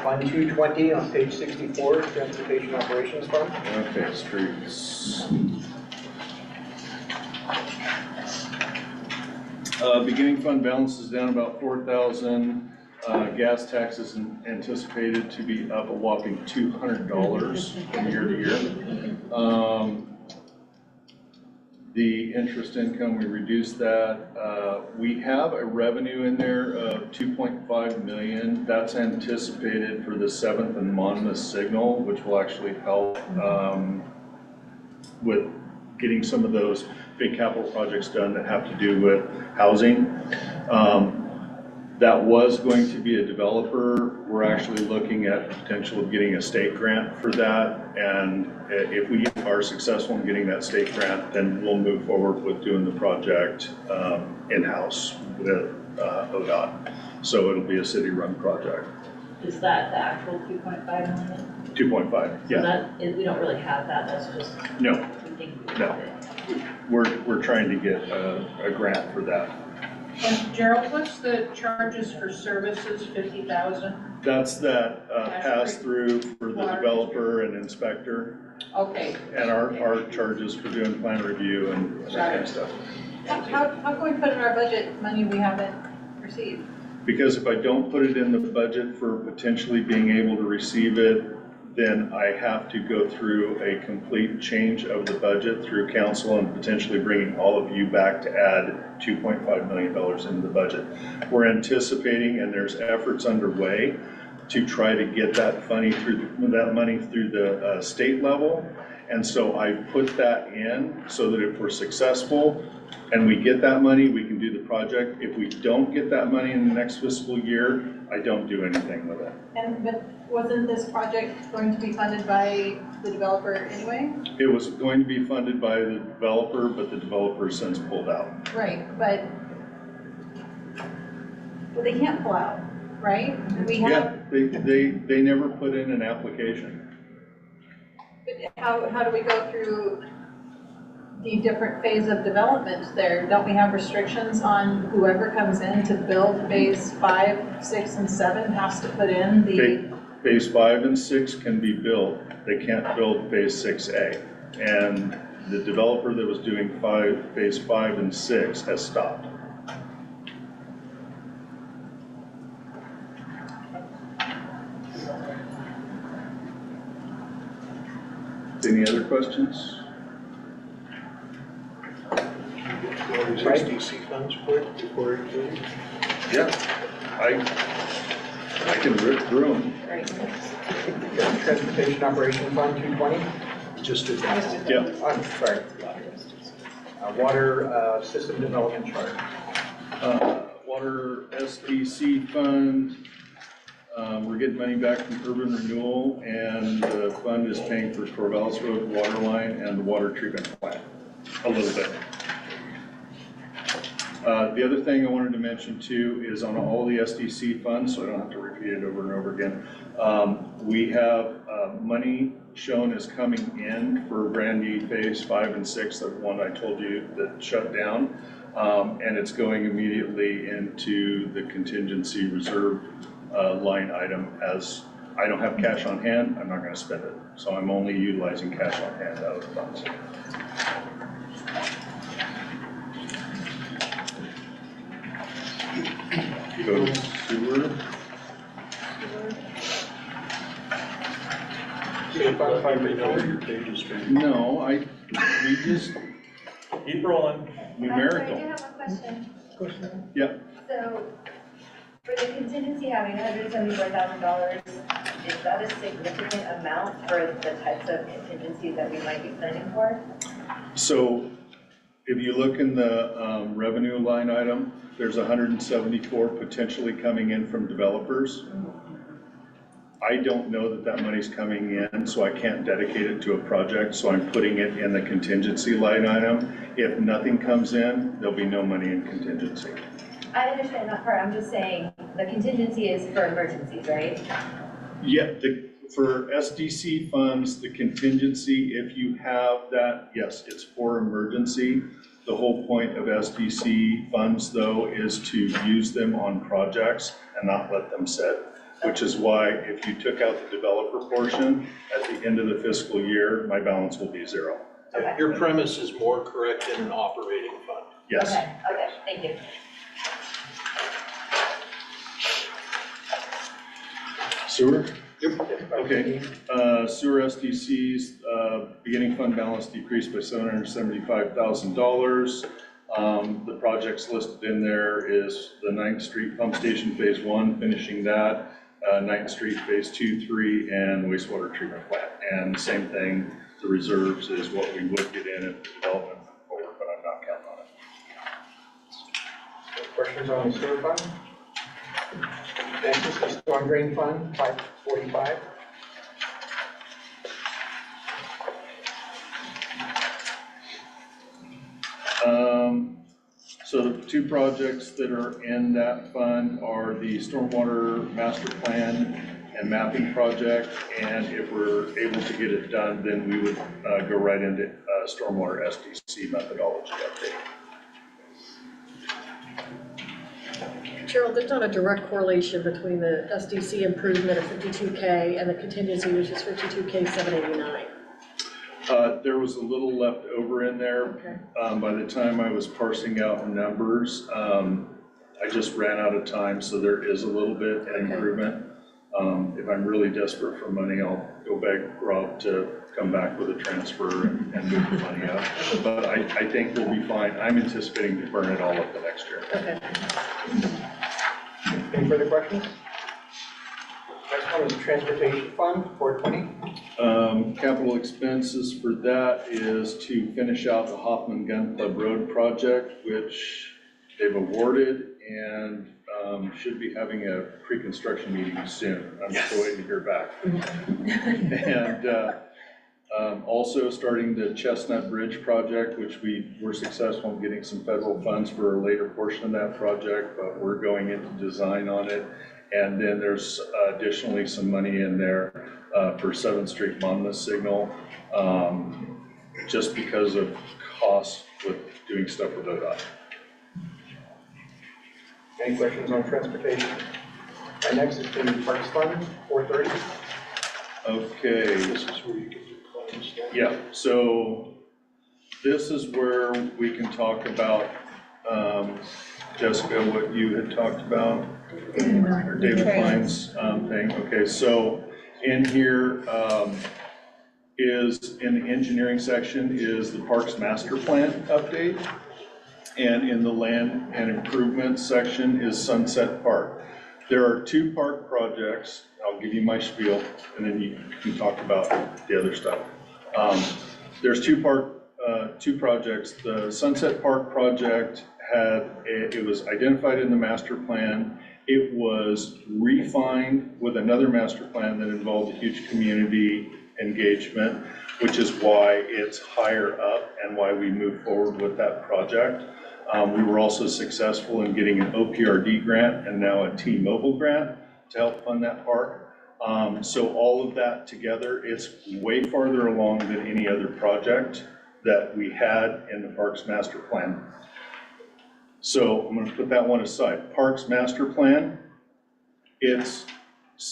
Fund 220 on page 64, Transportation Operations Fund. Okay, streets. Beginning fund balance is down about 4,000. Gas taxes anticipated to be up a whopping $200 from year to year. The interest income, we reduced that. We have a revenue in there of 2.5 million. That's anticipated for the 7th and Monmouth signal, which will actually help with getting some of those big capital projects done that have to do with housing. That was going to be a developer. We're actually looking at the potential of getting a state grant for that. And if we are successful in getting that state grant, then we'll move forward with doing the project in-house with ODOT. So it'll be a city-run project. Is that the actual 2.5 million? 2.5, yeah. So that, we don't really have that, that's just. No, we think we no. have it. We're trying to get a grant for that. And Gerald, what's the charges for services, 50,000? That's that pass-through for the developer and inspector. Okay. And our charges for doing plan review and that kind of stuff. How can we put in our budget money we haven't received? Because if I don't put it in the budget for potentially being able to receive it, then I have to go through a complete change of the budget through council and potentially bringing all of you back to add $2.5 million into the budget. We're anticipating, and there's efforts underway to try to get that money through the state level. And so I put that in so that if we're successful and we get that money, we can do the project. If we don't get that money in the next fiscal year, I don't do anything with it. But wasn't this project going to be funded by the developer anyway? It was going to be funded by the developer, but the developer has since pulled out. But they can't pull out, right? Yeah, they never put in an application. But how do we go through the different phase of development there? Don't we have restrictions on whoever comes in to build phase 5, 6, and 7 has to put in the? Phase 5 and 6 can be built. They can't build phase 6A. And the developer that was doing phase 5 and 6 has stopped. Any other questions? All these SDC funds quick before you do? Yeah, I can rip through them. Transportation Operation Fund 220. Just did that. Yeah. I'm sorry. Water System Development Chart. Water SDC fund, we're getting money back from urban renewal, and the fund is paying for Corvallis Road water line and the water treatment plant, a little bit. The other thing I wanted to mention too is on all the SDC funds, so I don't have to repeat it over and over again. We have money shown as coming in for Brandy phase 5 and 6, the one I told you that shut down. And it's going immediately into the contingency reserve line item. As I don't have cash on hand, I'm not going to spend it. So I'm only utilizing cash on hand out of the funds. Go to sewer. No, we just keep rolling. Numerical. I do have a question. Yeah. So, for the contingency having $174,000, is that a significant amount for the types of contingencies that we might be planning for? So if you look in the revenue line item, there's 174 potentially coming in from developers. I don't know that money's coming in, so I can't dedicate it to a project, so I'm putting it in the contingency line item. If nothing comes in, there'll be no money in contingency. I understand that part, I'm just saying, the contingency is for emergencies, right? Yeah, for SDC funds, the contingency, if you have that, yes, it's for emergency. The whole point of SDC funds, though, is to use them on projects and not let them sit, which is why if you took out the developer portion, at the end of the fiscal year, my balance will be zero. Your premise is more correct than an operating fund. Yes. Okay, thank you. Sewer? Okay, sewer SDC's, beginning fund balance decreased by $775,000. The projects listed in there is the 9th Street Pump Station Phase 1, finishing that, 9th Street Phase 2, 3, and wastewater treatment plant. And same thing, the reserves is what we would get in if the development went forward, but I'm not counting on it. Questions on the sewer fund? Next is the storm drain fund, 545. So the two projects that are in that fund are the stormwater master plan and mapping project. And if we're able to get it done, then we would go right into stormwater SDC methodology update. Cheryl, there's not a direct correlation between the SDC improvement of 52K and the contingency, which is 52K 789. There was a little left over in there. Okay. By the time I was parsing out numbers, I just ran out of time, so there is a little bit of improvement. If I'm really desperate for money, I'll go beg Rob to come back with a transfer and move the money up. But I think we'll be fine. I'm anticipating to burn it all up the next year. Okay. Any further questions? Next one is the transportation fund, 420. Capital expenses for that is to finish out the Hoffman Gun Club Road project, which they've awarded and should be having a pre-construction meeting soon. I'm still waiting to hear back. And also starting the Chestnut Bridge project, which we were successful in getting some federal funds for a later portion of that project, but we're going into design on it. And then there's additionally some money in there for 7th Street Monmouth Signal, just because of costs with doing stuff with ODOT. Any questions on transportation? Our next is the Parks Fund, 430. Okay. This is where you can do claims. Yeah, so this is where we can talk about, Jessica, what you had talked about, or David Klein's thing. Okay, so in here is, in the engineering section, is the Parks Master Plan update. And in the land and improvement section is Sunset Park. There are two park projects. I'll give you my spiel, and then you can talk about the other stuff. There's two projects. The Sunset Park project it was identified in the master plan. It was refined with another master plan that involved a huge community engagement, which is why it's higher up and why we moved forward with that project. We were also successful in getting an OPRD grant and now a T-Mobile grant to help fund that park. So all of that together, it's way farther along than any other project that we had in the Parks Master Plan. So I'm going to put that one aside. Parks Master Plan, it's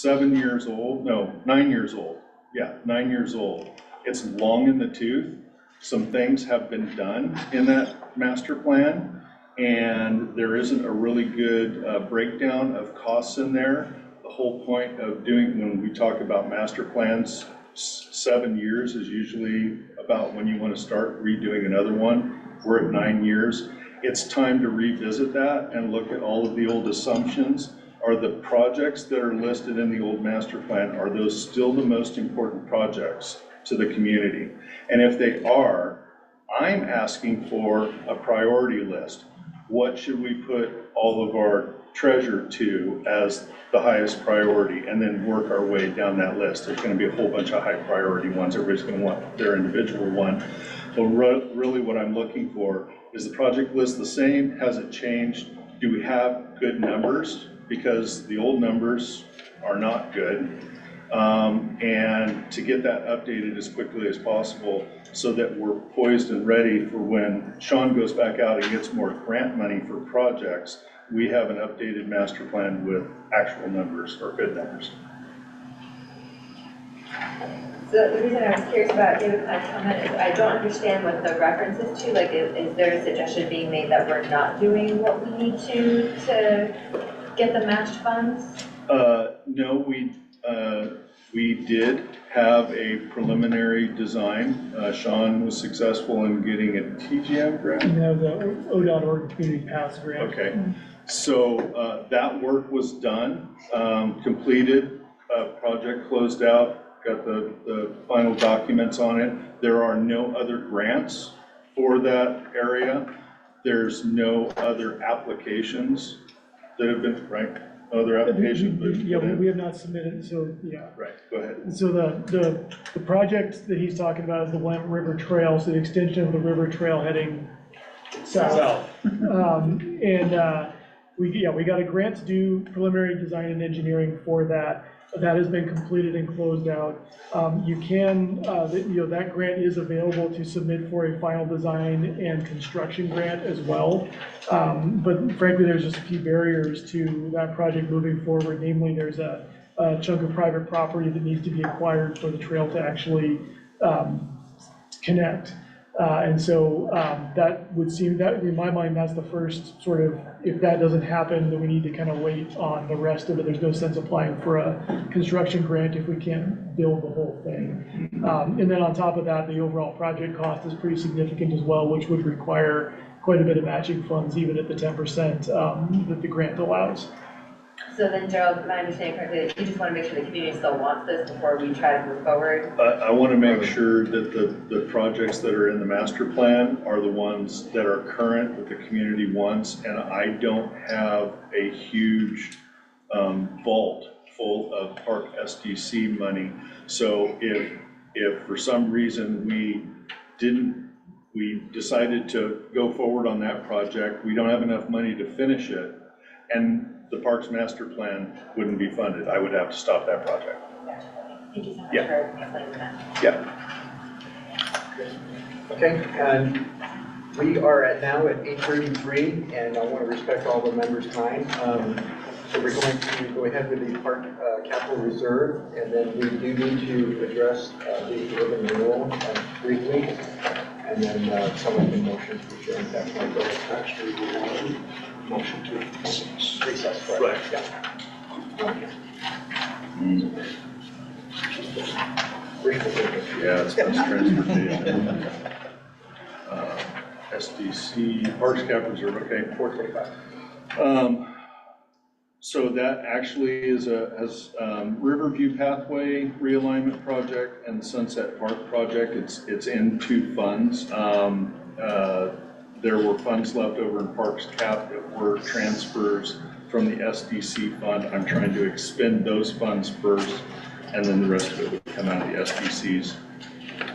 9 years old. Yeah, 9 years old. It's long in the tooth. Some things have been done in that master plan, and there isn't a really good breakdown of costs in there. The whole point of when we talk about master plans, 7 years is usually about when you want to start redoing another one. We're at 9 years. It's time to revisit that and look at all of the old assumptions. Are the projects that are listed in the old master plan, are those still the most important projects to the community? And if they are, I'm asking for a priority list. What should we put all of our treasure to as the highest priority, and then work our way down that list? There's going to be a whole bunch of high priority ones. Everybody's going to want their individual one. But really what I'm looking for is the project list the same? Has it changed? Do we have good numbers? Because the old numbers are not good. and to get that updated as quickly as possible so that we're poised and ready for when Sean goes back out and gets more grant money for projects, we have an updated master plan with actual numbers or good numbers. So the reason I was curious about David Klein's comment is I don't understand what the reference is to. Like, is there a suggestion being made that we're not doing what we need to get the matched funds? No, we did have a preliminary design. Sean was successful in getting a TGM grant. No, the ODOT Oregon Community Paths grant. Okay, so that work was done, completed, project closed out, got the final documents on it. There are no other grants for that area. There's no other applications that have been, right? Other applications? Yeah, we have not submitted, so, yeah. Right, go ahead. So the project that he's talking about is the Willamette River Trail, so the extension of the river trail heading south. We got a grant to do preliminary design and engineering for that. That has been completed and closed out. You can, that grant is available to submit for a final design and construction grant as well. But frankly, there's just a few barriers to that project moving forward. Namely, there's a chunk of private property that needs to be acquired for the trail to actually connect. And so that would seem, that in my mind, that's the first sort of, if that doesn't happen, then we need to kind of wait on the rest of it. There's no sense applying for a construction grant if we can't build the whole thing. And then on top of that, the overall project cost is pretty significant as well, which would require quite a bit of matching funds, even at the 10% that the grant allows. So then, Gerald, am I understanding correctly, that you just want to make sure the community still wants this before we try to move forward? I want to make sure that the projects that are in the master plan are the ones that are current, that the community wants, and I don't have a huge vault full of Park SDC money. So if for some reason we decided to go forward on that project, we don't have enough money to finish it, and the Parks Master Plan wouldn't be funded, I would have to stop that project. Thank you so much Yeah. for explaining that. Yeah. Okay, and we are now at 8:33, and I want to respect all the members' time. So we're going to go ahead with the Park Capital Reserve, and then we do need to address the urban renewal briefly, and then someone can motion to adjourn. That's my goal. Actually, we want motion to recess. Right. Yeah, it's bus transportation. SDC, Parks Cap Reserve, okay. 425. So that actually is has Riverview Pathway Realignment Project and the Sunset Park Project. It's in two funds. There were funds left over in Parks Cap that were transfers from the SDC fund. I'm trying to expend those funds first, and then the rest of it would come out of the SDCs.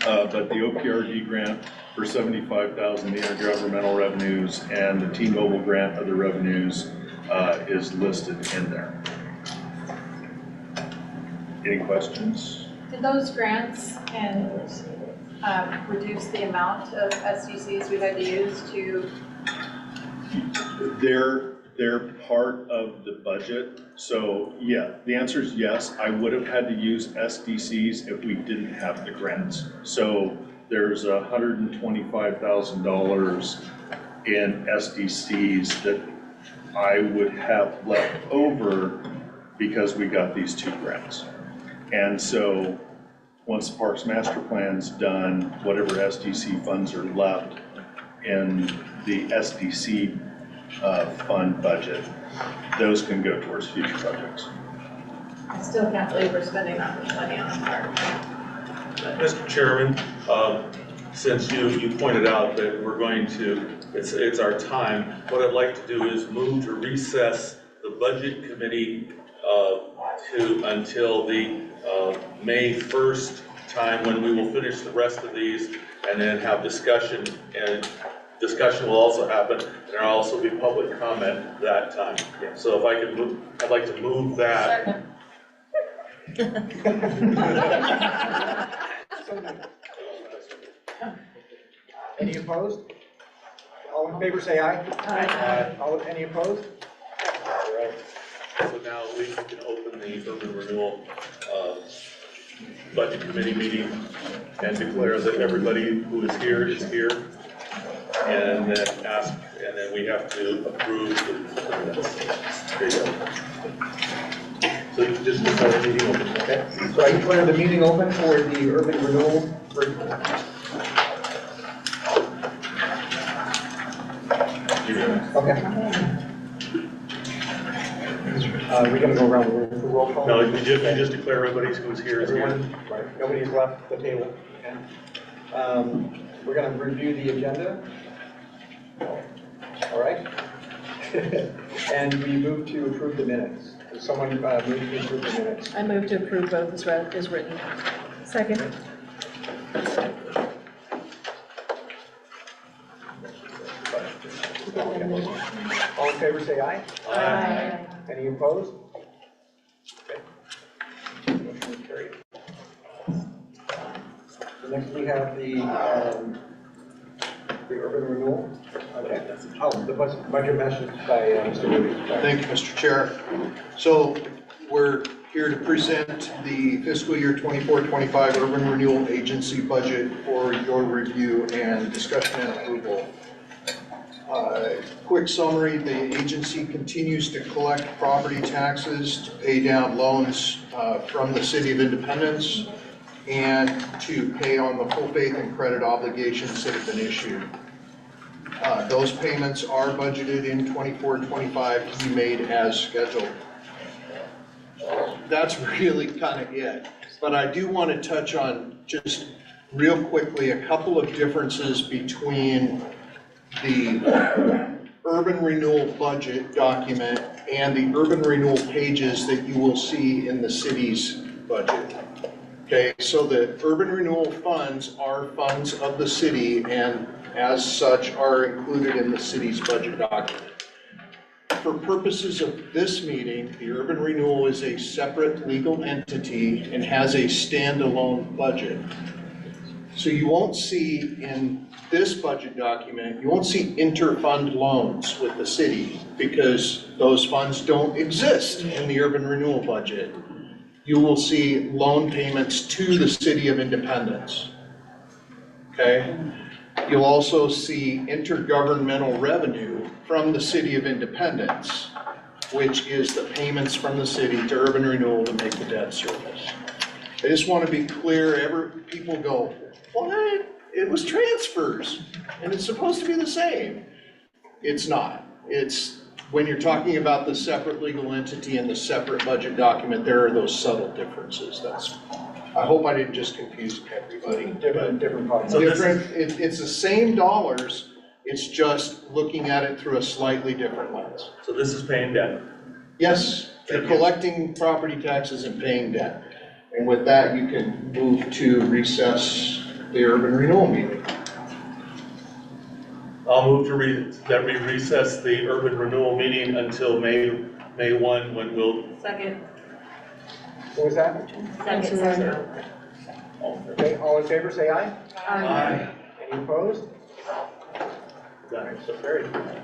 But the OPRD grant for $75,000, the intergovernmental revenues, and the T-Mobile grant, other revenues, is listed in there. Any questions? Did those grants and reduce the amount of SDCs we had to use to? They're part of the budget. So yeah, the answer is yes. I would have had to use SDCs if we didn't have the grants. So there's $125,000 in SDCs that I would have left over because we got these two grants. And so once the Parks Master Plan's done, whatever SDC funds are left in the SDC fund budget, those can go towards future projects. I still can't believe we're spending that much money on the park. Mr. Chairman, since you pointed out that we're going to, it's our time, what I'd like to do is move to recess the Budget Committee until the May 1st time when we will finish the rest of these and then have discussion, and discussion will also happen, and there'll also be public comment that time. So if I could move, I'd like to move that. Any opposed? All in favor, say aye. Aye. Any opposed? All right. So now we can open the urban renewal budget committee meeting and declare that everybody who is here is here. And then ask, and then we have to approve the minutes. There you go. So you can just declare the meeting open, okay? So I declare the meeting open for the urban renewal. Okay. We're gonna go around the room for roll call. No, you just declare everybody who's here is here. Everyone, right, nobody's left the table, okay? We're gonna review the agenda. All right? And we move to approve the minutes. Does someone move to approve the minutes? I move to approve both as written. Second. All in favor, say aye. Aye. Any opposed? Okay. Motion is carried. So next we have the urban renewal. Okay. Oh, the budget message by Mr. Moody. Thank you, Mr. Chair. So we're here to present the fiscal year 24-25 urban renewal agency budget for your review and discussion and approval. Quick summary, the agency continues to collect property taxes to pay down loans from the City of Independence and to pay on the full faith and credit obligations that have been issued. Those payments are budgeted in 24-25 to be made as scheduled. That's really kind of it. But I do want to touch on just real quickly a couple of differences between the urban renewal budget document and the urban renewal pages that you will see in the city's budget. Okay, so the urban renewal funds are funds of the city and as such are included in the city's budget document. For purposes of this meeting, the urban renewal is a separate legal entity and has a standalone budget. So you won't see in this budget document, you won't see inter-fund loans with the city because those funds don't exist in the urban renewal budget. You will see loan payments to the City of Independence. Okay? You'll also see intergovernmental revenue from the City of Independence, which is the payments from the city to urban renewal to make the debt service. I just want to be clear, people go, what? It was transfers, and it's supposed to be the same. It's not. It's, when you're talking about the separate legal entity and the separate budget document, there are those subtle differences. I hope I didn't just confuse everybody. Different parts. So It's the same dollars, it's just looking at it through a slightly different lens. So this is paying debt. Yes, they're collecting property taxes and paying debt. And with that, you can move to recess the urban renewal meeting. I'll move to that we recess the urban renewal meeting until May 1, when we'll. Second. What was that? Second. Okay, all in favor, say aye. Aye. Any opposed? Done, so carried.